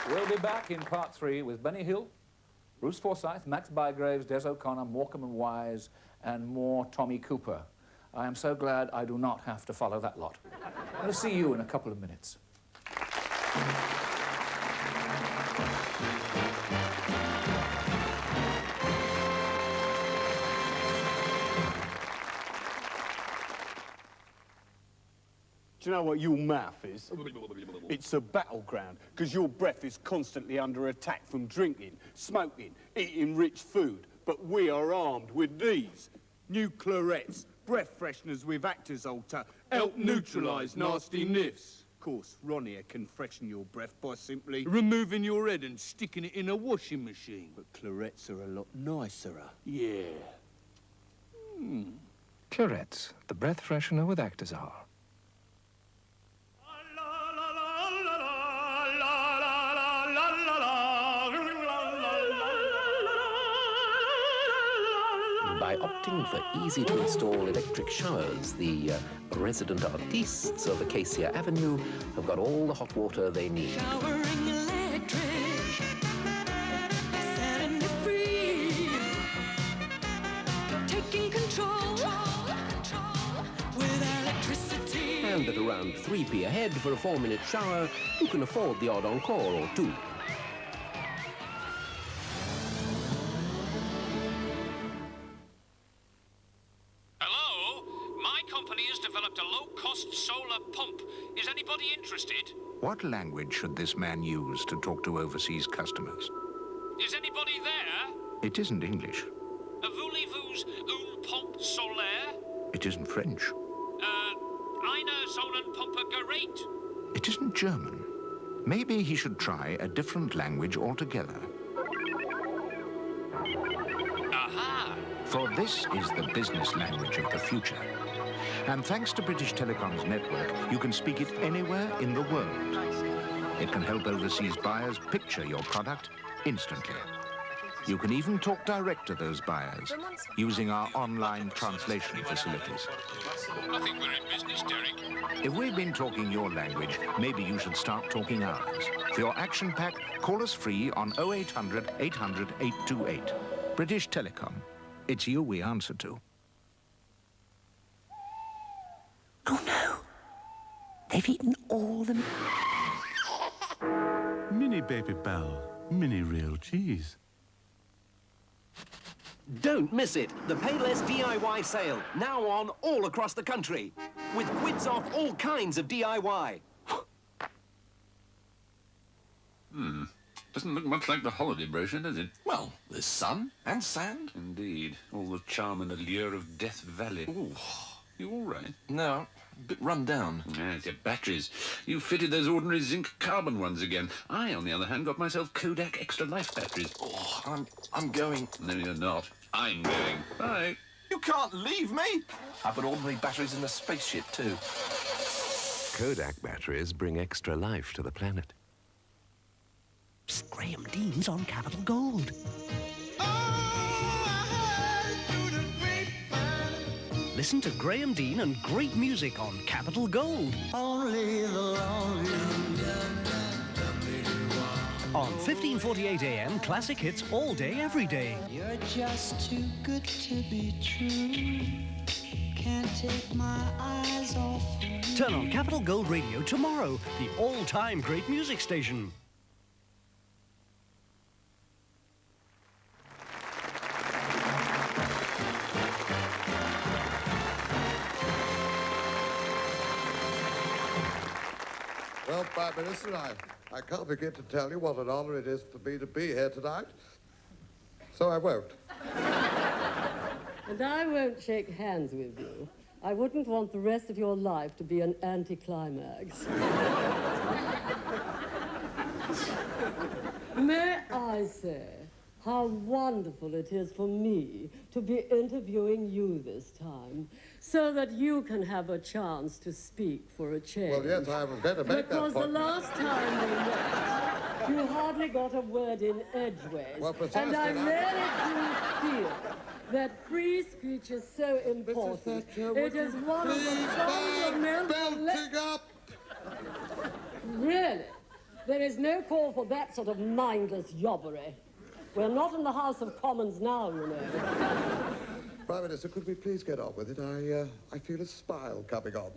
We will be back in part 3 with Benny Hill, Bruce Forsyth, Max Bygraves, Des O'Connor, Morecambe and Wise, and more Tommy Cooper. I am so glad I do not have to follow that lot. I'm going to see you in a couple of minutes. Do you know what your mouth is? It's a battleground, because your breath is constantly under attack from drinking, smoking, eating rich food. But we are armed with these. New clarettes, breath fresheners with Actazole to help neutralise nasty niffs. Of course, Ronnie here can freshen your breath by simply removing your head and sticking it in a washing machine. But clarettes are a lot nicer. Yeah. Clarettes, the breath freshener with Actazole. By opting for easy-to-install electric showers, the resident artistes of Acacia Avenue have got all the hot water they need. Showering electric, setting you free, taking control with electricity. And at around 3p a head for a 4-minute shower, you can afford the odd encore or two. A low-cost solar pump. Is anybody interested? What language should this man use to talk to overseas customers? Is anybody there? It isn't English. Voulez-vous une pompe solaire? It isn't French. Eine Sonnenpumpe Gerät? It isn't German. Maybe he should try a different language altogether. Aha! For this is the business language of the future. And thanks to British Telecom's network, you can speak it anywhere in the world. It can help overseas buyers picture your product instantly. You can even talk direct to those buyers using our online translation facilities. I think we're in business, Derek. If we've been talking your language, maybe you should start talking ours. For your action pack, call us free on 0800 800 828. British Telecom. It's you we answer to. Oh, no. They've eaten all the... Mini Baby Bell. Mini real cheese. Don't miss it. The Payless DIY sale. Now on all across the country. With quids off all kinds of DIY. Doesn't look much like the holiday brochure, does it? Well, there's sun and sand. Indeed. All the charm and allure of Death Valley. Ooh. You all right? No, a bit run down. Yeah, it's your batteries. You fitted those ordinary zinc carbon ones again. I, on the other hand, got myself Kodak Extra Life batteries. Oh, I'm going. No, you're not. I'm going. Bye. You You can't leave me! I put ordinary batteries in a spaceship, too. Kodak batteries bring extra life to the planet. Psst, Graham Dean's on Capital Gold. Listen to Graham Dean and great music on Capital Gold. Only the lonely. On 15:48 AM, classic hits all day, every day. You're just too good to be true. Can't take my eyes off you. Turn on Capital Gold Radio tomorrow, the all-time great music station. Well, Prime Minister, I can't begin to tell you what an honor it is for me to be here tonight, so I won't. And I won't shake hands with you. I wouldn't want the rest of your life to be an anticlimax. May I say how wonderful it is for me to be interviewing you this time, so that you can have a chance to speak for a change. Well, yes, I was going to make that point. Because the last time we met, you hardly got a word in edgeways. Well, precisely. And I really do feel that free speech is so important. It is one of the fundamental... belting up! Really? There is no call for that sort of mindless yobbery. We're not in the House of Commons now, you know. Prime Minister, could we please get on with it? I feel a smile coming on.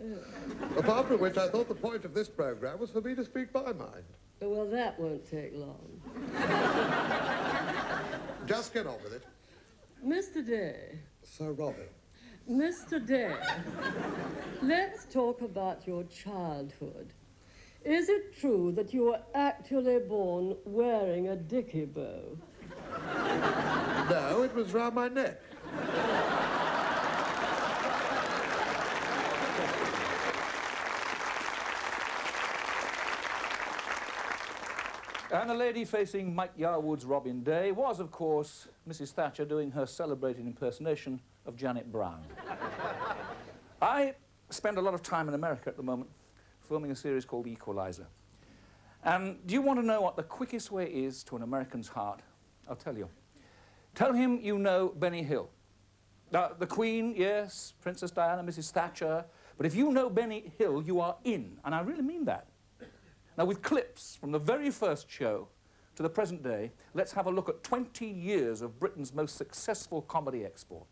Apart from which, I thought the point of this programme was for me to speak my mind. Well, that won't take long. Just get on with it. Mr. Day. Sir Robin. Mr. Day, let's talk about your childhood. Is it true that you were actually born wearing a dicky bow? No, it was round my neck. And the lady facing Mike Yarwood's Robin Day was, of course, Mrs. Thatcher doing her celebrated impersonation of Janet Brown. I spend a lot of time in America at the moment, filming a series called Equalizer. And do you want to know what the quickest way is to an American's heart? I'll tell you. Tell him you know Benny Hill. The Queen, yes, Princess Diana, Mrs. Thatcher. But if you know Benny Hill, you are in, and I really mean that. Now, with clips from the very first show to the present day, let's have a look at 20 years of Britain's most successful comedy export.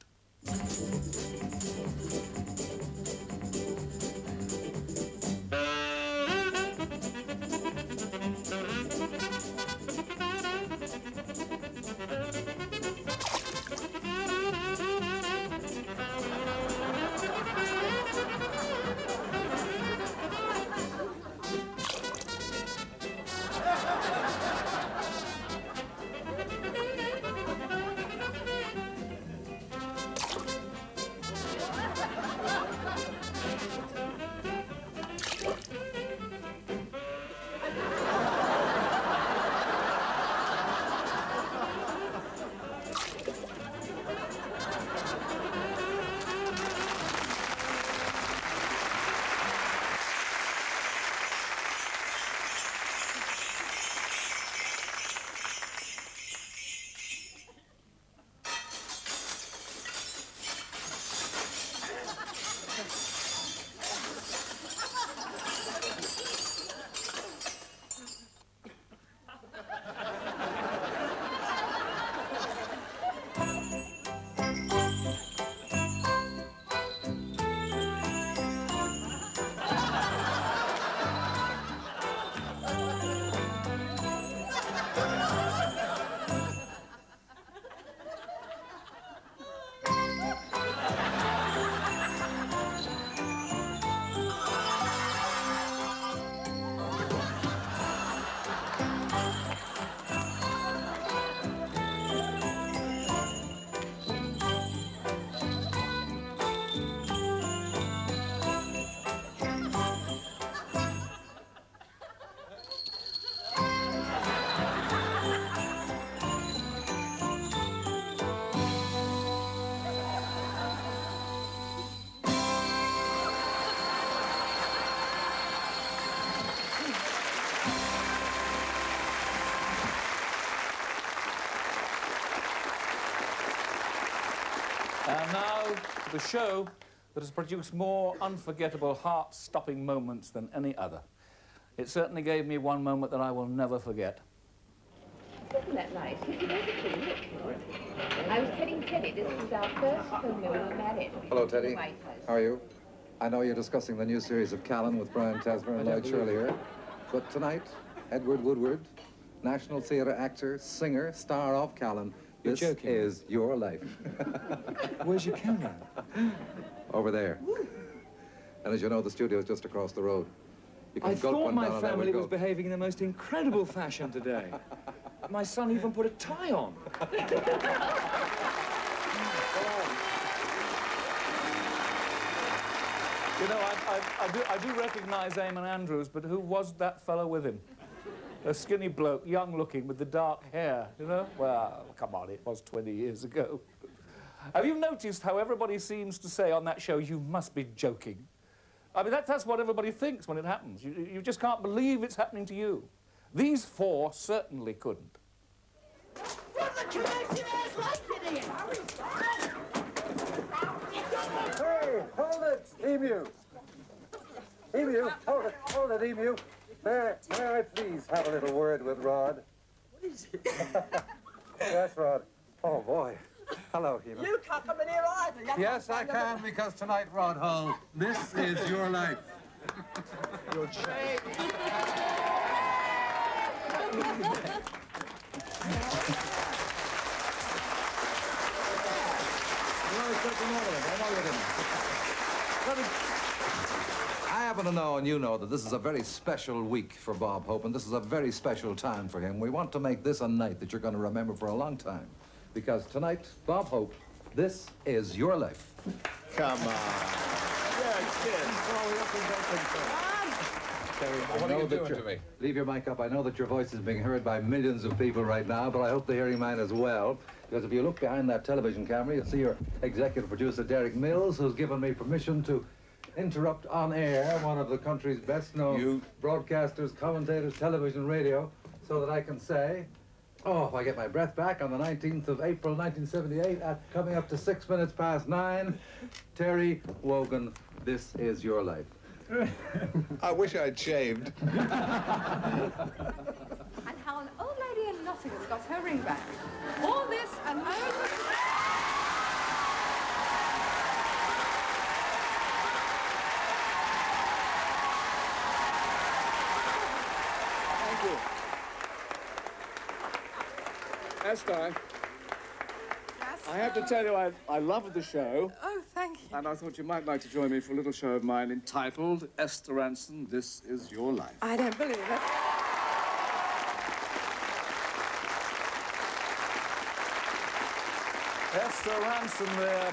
And now, the show that has produced more unforgettable, heart-stopping moments than any other. It certainly gave me one moment that I will never forget. Isn't that nice? I was telling Teddy this was our first film when we were married. Hello, Teddy. How are you? I know you're discussing the new series of Callan with Brian Tesmer and Lloyd Shirley here. But tonight, Edward Woodward, National Theatre actor, singer, star of Callan. You're this joking. is your life. Where's your camera? Over there. And as you know, the studio is just across the road. You can I gulp thought one my down and there we family go. was behaving in the most incredible fashion today. My son even put a tie on. You know, I do recognise Eamon Andrews, but who was that fellow with him? A skinny bloke, young-looking, with the dark hair, you know? Well, come on, it was 20 years ago. Have you noticed how everybody seems to say on that show, you must be joking? I mean, that's what everybody thinks when it happens. You just can't believe it's happening to you. These four certainly couldn't. Hey, hold it, Emu. Emu, hold it, Emu. May I please have a little word with Rod? What is it? Yes, Rod. Oh, boy. Hello, Emu. You can't come in here either. Yes, I can, because tonight, Rod Hull, this is your life. You're I happen to know, and you know, that this is a very special week for Bob Hope, and this is a very special time for him. We want to make this a night that you're going to remember for a long time. Because tonight, Bob Hope, this is your life. Come on. What are you doing to me? Leave your mic up. I know that your voice is being heard by millions of people right now, but I hope they're hearing mine as well. Because if you look behind that television camera, you'll see your executive producer, Derek Mills, who's given me permission to interrupt on air one of the country's best-known broadcasters, commentators, television, radio, so that I can say, oh, if I get my breath back, on the 19th of April, 1978, at coming up to 6 minutes past 9, Terry Wogan, this is your life. I wish I'd shaved. And how an old lady in Nottingham's got her ring back. All this and more. Thank you. Esther, I have to tell you, I loved the show. Oh, thank you. And I thought you might like to join me for a little show of mine entitled Esther Ranson, This Is Your Life. I don't believe it. Esther Ranson there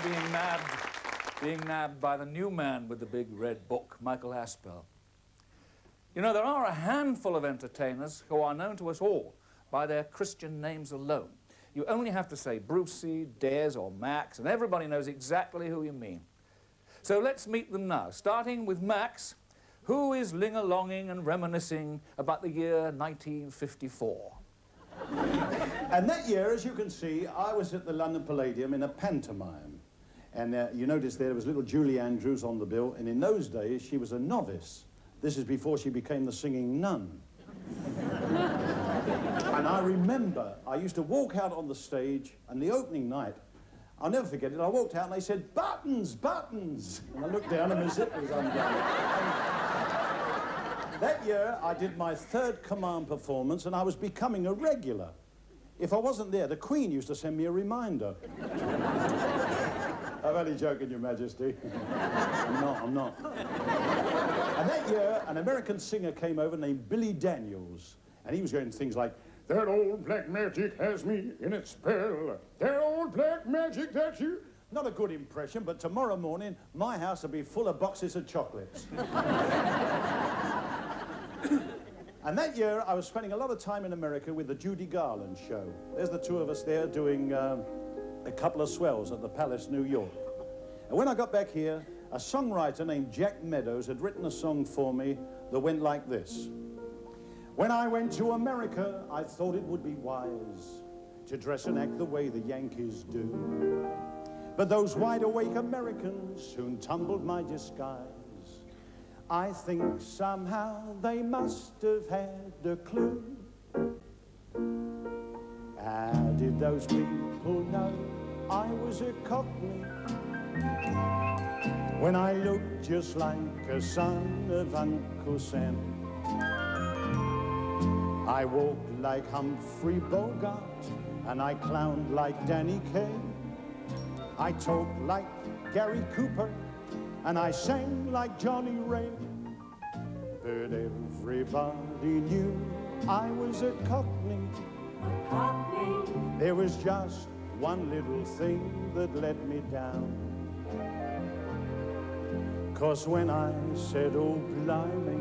being nabbed by the new man with the big red book, Michael Aspel. You know, there are a handful of entertainers who are known to us all by their Christian names alone. You only have to say Brucey, Des, or Max, and everybody knows exactly who you mean. So let's meet them now, starting with Max, who is ling-a-longing and reminiscing about the year 1954. And that year, as you can see, I was at the London Palladium in a pantomime. And you notice there was little Julie Andrews on the bill, and in those days, she was a novice. This is before she became the singing nun. And I remember, I used to walk out on the stage, and the opening night, I'll never forget it, I walked out and they said, buttons, buttons! And I looked down and my zip was undone. That year, I did my third command performance, and I was becoming a regular. If I wasn't there, the Queen used to send me a reminder. I'm only joking, Your Majesty. I'm not. And that year, an American singer came over named Billy Daniels, and he was going things like, that old black magic has me in its spell. That old black magic that you... Not a good impression, but tomorrow morning, my house will be full of boxes of chocolates. And that year, I was spending a lot of time in America with the Judy Garland show. There's the two of us there doing a couple of swells at the Palace, New York. And when I got back here, a songwriter named Jack Meadows had written a song for me that went like this. When I went to America, I thought it would be wise to dress and act the way the Yankees do. But those wide-awake Americans soon tumbled my disguise. I think somehow they must have had a clue. How did those people know I was a Cockney when I looked just like a son of Uncle Sam? I walked like Humphrey Bogart and I clowned like Danny Kaye. I talked like Gary Cooper and I sang like Johnny Ray. But everybody knew I was a Cockney. There was just one little thing that let me down. 'Cause when I said, oh blimey,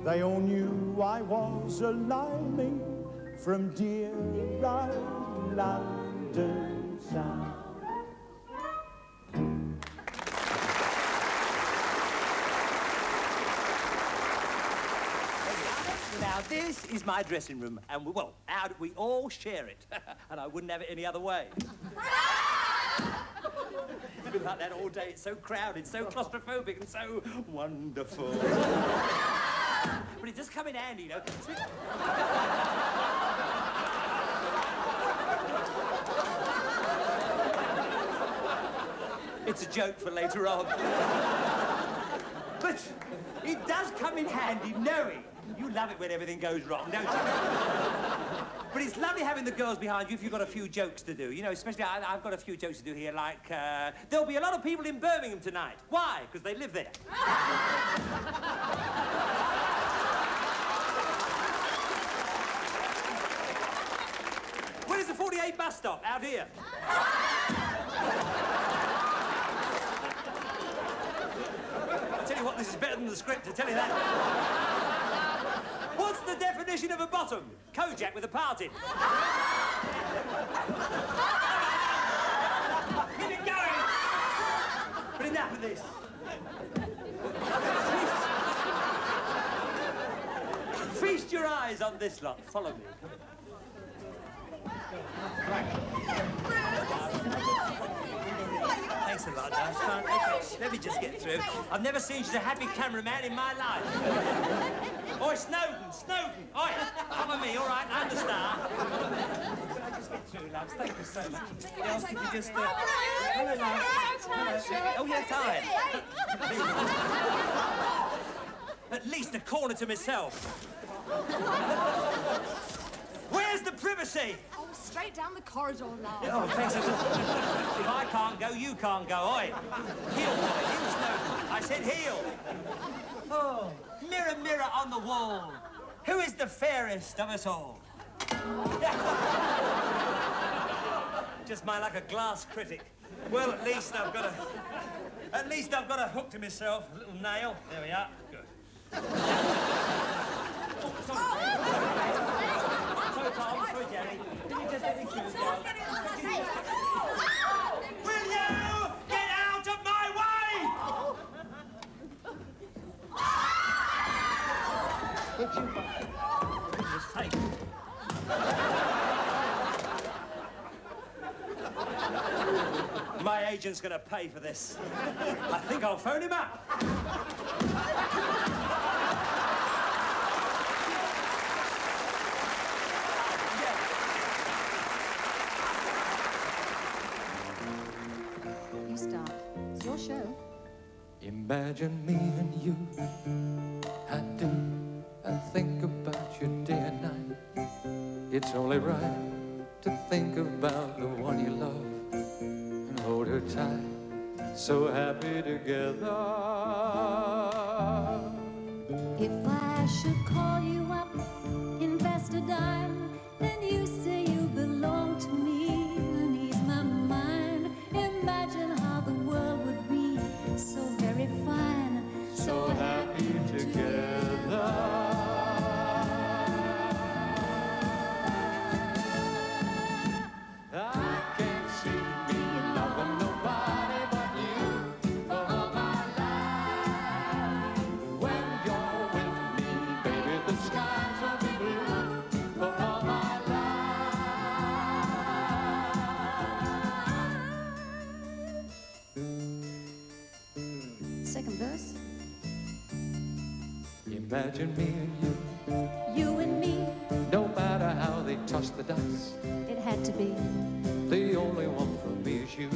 they all knew I was a limey from dear old London town. Now, this is my dressing room, and well, we all share it, and I wouldn't have it any other way. It's been like that all day. It's so crowded, so claustrophobic, and so wonderful. But it does come in handy, you know. It's a joke for later on. But it does come in handy knowing. You love it when everything goes wrong, don't you? But it's lovely having the girls behind you if you've got a few jokes to do. You know, especially I've got a few jokes to do here, like, there'll be a lot of people in Birmingham tonight. Why? Because they live there. Where's the 48 bus stop? Out here. I tell you what, this is better than the script, I tell you that. What's the definition of a bottom? Kojak with a part in. Keep it going! But enough of this. Feast your eyes on this lot. Follow me. Thanks a lot, darling. Okay, let me just get through. I've never seen such a happy cameraman in my life. Oi, Snowden, Snowden. Oi, follow me, all right? I'm the star. Can I just get through, loves? Thank you so much. Else, could you just... Hello, love. Hello. Oh, yeah, fine. At least a corner to myself. Where's the privacy? Oh, straight down the corridor, love. Oh, thanks a lot. If I can't go, you can't go. Oi. Heel, heel, Snowden. I said heel. Oh, mirror, mirror on the wall. Who is the fairest of us all? Just my like a glass critic. Well, at least I've got a hook to myself. A little nail. There we are. Good. Oh, sorry. Sorry, Tom. Sorry, Jerry. Did you just let me through, girl? Will you get out of my way? Just take it. My agent's gonna pay for this. I think I'll phone him up. You start. It's your show. Imagine me and you. I think about you day and night. It's only right to think about the one you love and hold her tight. So happy together. If I should call you up, invest a dime, then you say you belong to me and ease my mind. Imagine how the world would be so very fine, so happy together. For Imagine me and you. You and me, No matter how they toss the dice, it had to be. the only one for me is you.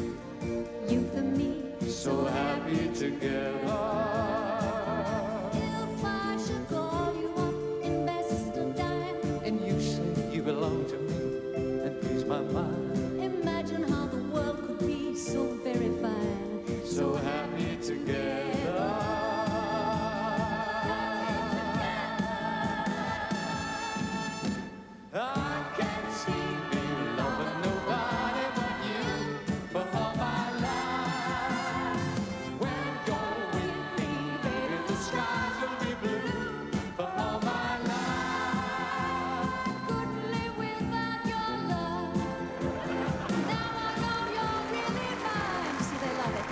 You for me, So happy together. If I should call you up, invest a dime, And you say you belong to me, and please my mind. imagine how the world could be so very fine. So happy together. I can't see me loving nobody but you for all my life. When you're with me, baby, the skies will be blue for all my life. Couldn't live without your love. Now I know you're really mine. See, they love it.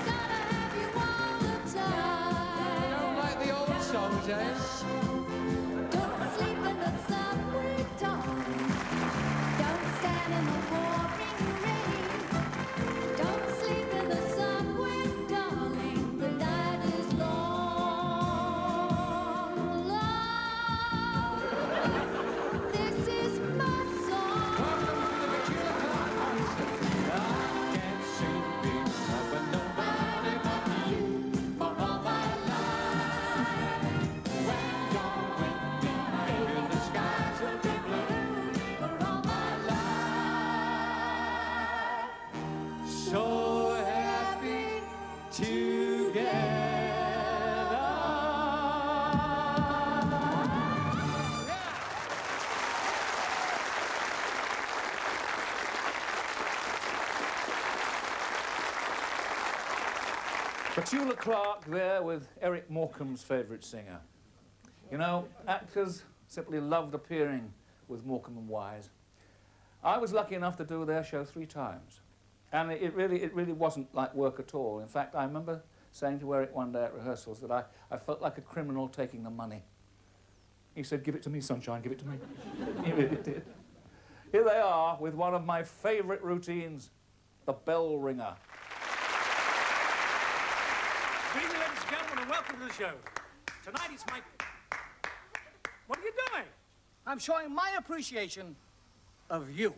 Gotta have you all the time. You don't like the old songs, eh? Don't sleep in the subway, darling. Don't stand in the pouring rain. Don't sleep in the subway, darling. The night is long. Love, this is my song. I can't see me loving nobody but you for all my life. When you're with me, baby, the skies will be blue for all my life. So happy together. Petula Clark there with Eric Morecambe's favourite singer. You know, actors simply loved appearing with Morecambe and Wise. I was lucky enough to do their show 3 times. And it really wasn't like work at all. In fact, I remember saying to Eric one day at rehearsals that I felt like a criminal taking the money. He said, "Give it to me, sunshine, give it to me." He really did. Here they are with one of my favourite routines, the bell ringer. Good evening, ladies and gentlemen, and welcome to the show. Tonight it's my... What are you doing? I'm showing my appreciation of you.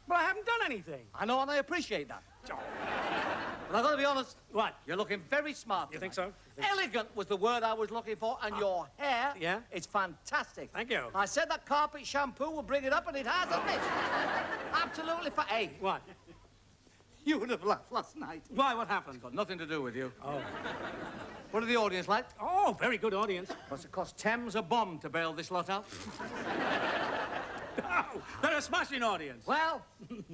But I haven't done anything. I know, and I appreciate that. But I've got to be honest. What? You're looking very smart. You think so? Elegant was the word I was looking for, and your hair Yeah? is fantastic. Thank you. I said that carpet shampoo will bring it up, and it has, hasn't it? Absolutely for A. What? You would have laughed last night. Why? What happened? It's got nothing to do with you. Oh. What are the audience like? Oh, very good audience. Must have cost Thames a bomb to bail this lot out. Oh, they're a smashing audience. Well,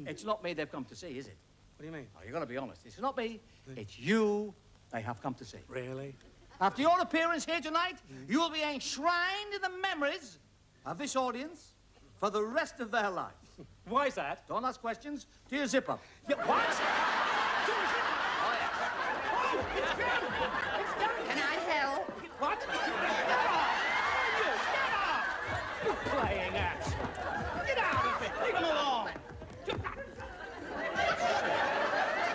it's not me they've come to see, is it? What do you mean? Oh, you've got to be honest. It's not me. It's you they have come to see. Really? After your appearance here tonight, you'll be enshrined in the memories of this audience for the rest of their lives. Why is that? Don't ask questions. Do your zip up. Yeah, what? Can I help? What? Get off! You playing ass. Get out of it. Leave him alone. Did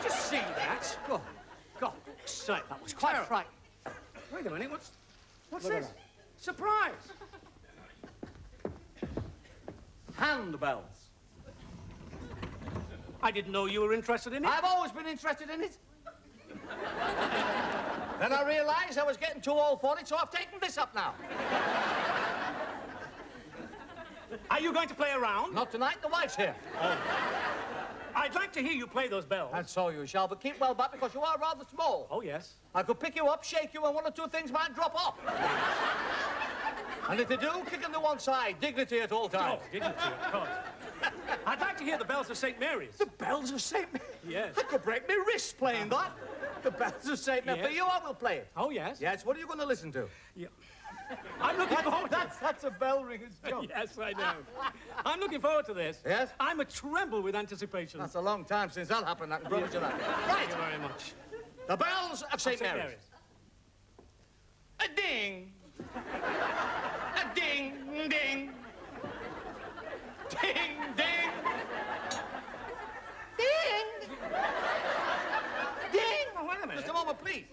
you see that? God, sake, that was Quite terrible. frightening. Wait a minute, what's Look this? at that. Surprise! Handbells. I didn't know you were interested in it. I've always been interested in it. Then I realised I was getting too old for it, so I've taken this up now. Are you going to play around? Not tonight, the wife's here. Oh. I'd like to hear you play those bells. And so you shall, but keep well back because you are rather small. Oh, yes. I could pick you up, shake you, and 1 or 2 things might drop off. And if they do, kick them to one side. Dignity at all times. Oh, dignity, of course. I'd like to hear the bells of St. Mary's. The bells of St. Mary's? Yes. I could break my wrist playing that. The bells of St. Mary's. Yes. For you, I will play it. Oh, yes? Yes, what are you going to listen to? Yeah. I'm looking forward to That's a bell ringer's joke. Yes, I know. I'm looking forward to this. Yes? I'm a tremble with anticipation. That's a long time since that happened, I can promise you that. Thank you very much. The bells of St. St. Mary's. A ding. A ding, ding. Ding, ding. Ding. Ding. Oh, wait a minute. Just a moment, please.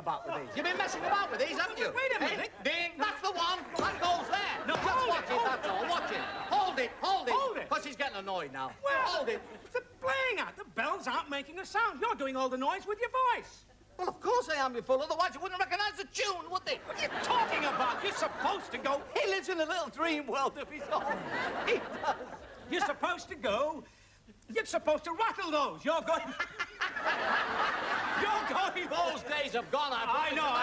about with these. You've been messing about with these, haven't you? Wait a minute. Ding, that's the one. That goes there. No, just hold watch it, it, that's all. Watch it. Hold it, hold it. Hold it. Because she's getting annoyed now. Well, hold it. It's a playing act. The bells aren't making a sound. You're doing all the noise with your voice. Well, of course I am, you fool. Otherwise you wouldn't recognize the tune, would they? What are you talking about? You're supposed to go... He lives in a little dream world of his own. He does. You're supposed to go... You're supposed to rattle those. You're going... You're going... Those days have gone, I know.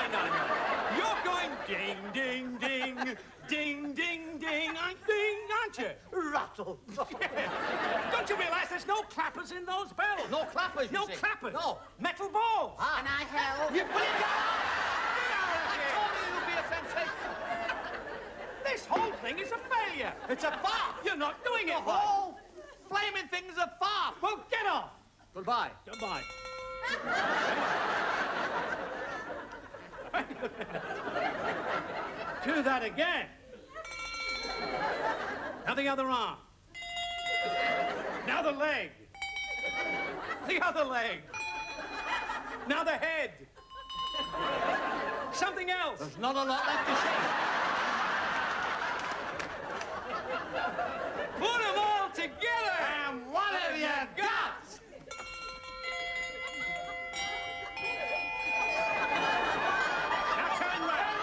You're going ding, ding, ding, ding, ding, ding, aren't you? Rattle. Don't you realise there's no clappers in those bells? No clappers, No you see. clappers. No. Metal balls. And I held... Will you get out? I told you it would be a sensation. This whole thing is a failure. It's a farce. You're not doing it The right. whole flaming thing's a farce. Well, get off. Goodbye. Goodbye. Do that again. Now the other arm. Now the leg. The other leg. Now the head. Something else. There's not a lot left to see. Put them all together. And what have you got? Now turn round.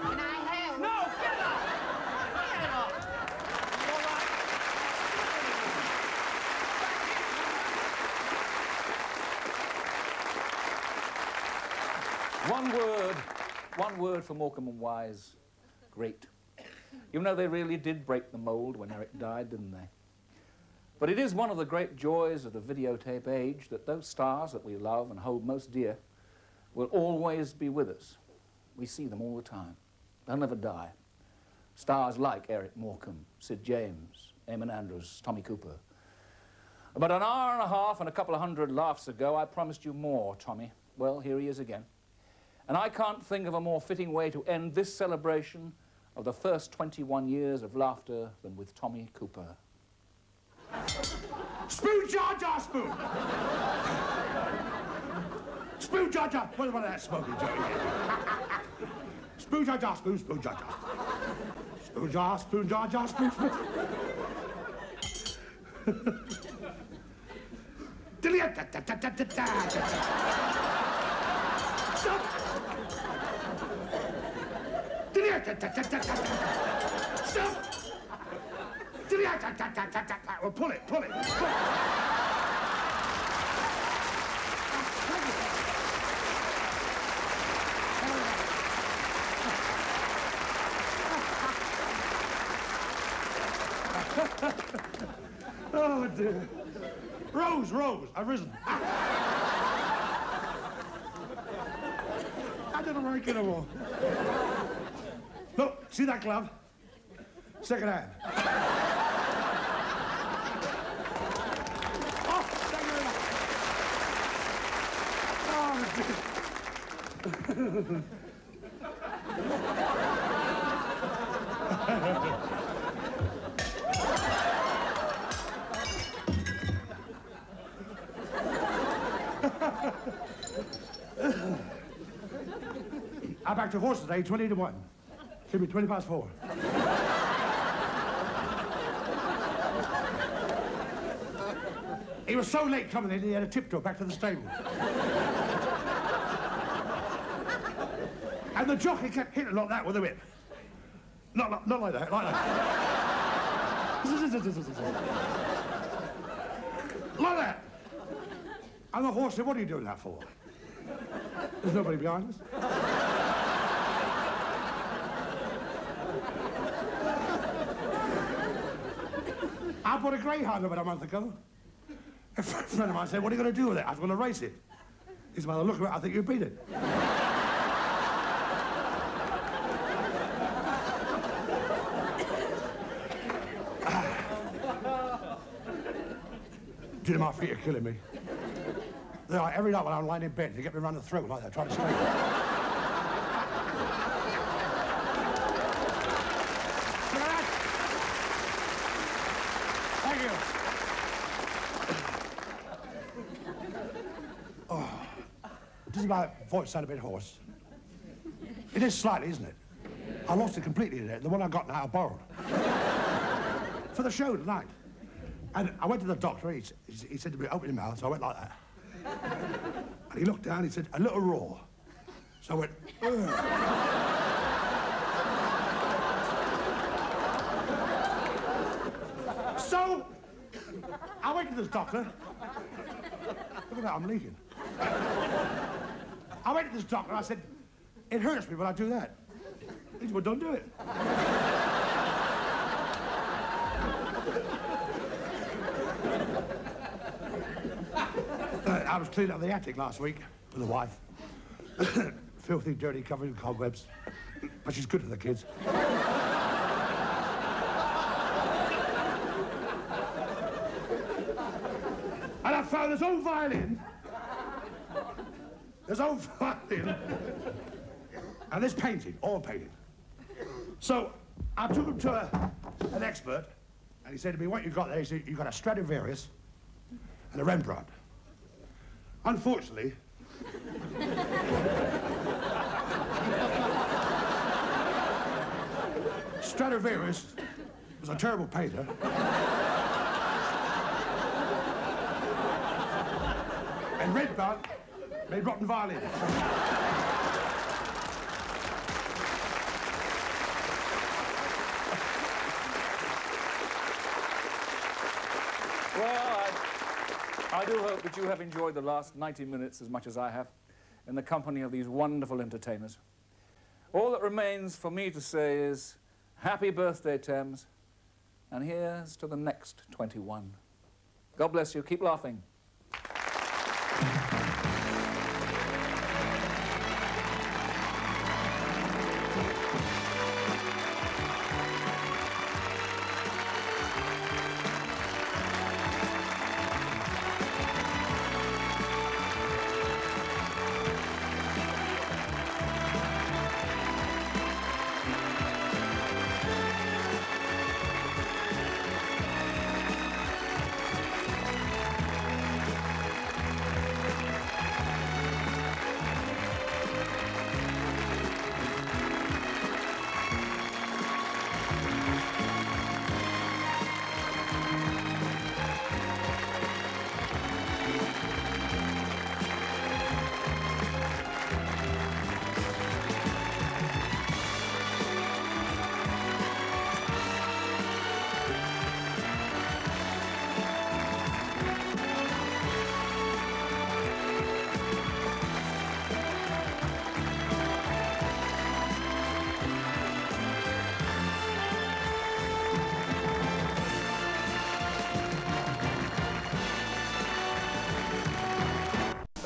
And I held. No, get up. Get up. All right. One word for Morecambe and Wise. Great. Even though they really did break the mold when Eric died, didn't they? But it is one of the great joys of the videotape age that those stars that we love and hold most dear will always be with us. We see them all the time. They'll never die. Stars like Eric Morecambe, Sid James, Eamon Andrews, Tommy Cooper. About an hour and a half and a couple of hundred laughs ago, I promised you more, Tommy. Well, here he is again. And I can't think of a more fitting way to end this celebration of the first 21 years of laughter than with Tommy Cooper. Spoon, Jar Jar, spoon! Spoon, Jar Jar. What about that smoking joke? Spoon, Jar Jar, spoon, spoon, Jar Jar. Spoon, Jar, spoon, Jar Jar, spoon, spoon. Stop! Stop! Well, pull it, pull it. Oh, dear. Rose, Rose, I've risen. I don't know where I get them all. Look, see that glove? Second hand. Oh, thank you very much. I backed a horse today, 20 to 1. Should be 20 past 4. He was so late coming in, he had a tiptoe back to the stable. And the jockey kept hitting like that with a whip. Not like that, like that. Like that. And the horse said, what are you doing that for? There's nobody behind us. I bought a greyhound about a month ago. A friend of mine said, what are you going to do with it? I was going to race it. He said, by the look of it, I think you beat it. Do you know, my feet are killing me. They are every night when I'm lying in bed, they get me around the throat like that, trying to straighten. Thank you. Oh. does my voice sound a bit hoarse? It is slightly, isn't it? I lost it completely today. The one I got now I borrowed. For the show tonight. And I went to the doctor. He said to me, open your mouth. So I went like that. And he looked down. He said, a little raw. So I went, ugh. So I went to this doctor. Look at that, I'm leaking. I went to this doctor and I said, it hurts me when I do that. He said, well, don't do it. I was cleaning up the attic last week with the wife. Filthy, dirty, covered in cobwebs. But she's good to the kids. And I found this old violin. This old violin. And this painting, all painted. So I took him to an expert, and he said to me, what you got there? He said, you got a Stradivarius and a Rembrandt. Unfortunately, Stradivarius was a terrible painter. And Rembrandt made rotten violins. Well, I do hope that you have enjoyed the last 90 minutes as much as I have in the company of these wonderful entertainers. All that remains for me to say is happy birthday, Thames, and here's to the next 21. God bless you. Keep laughing.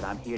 I'm here to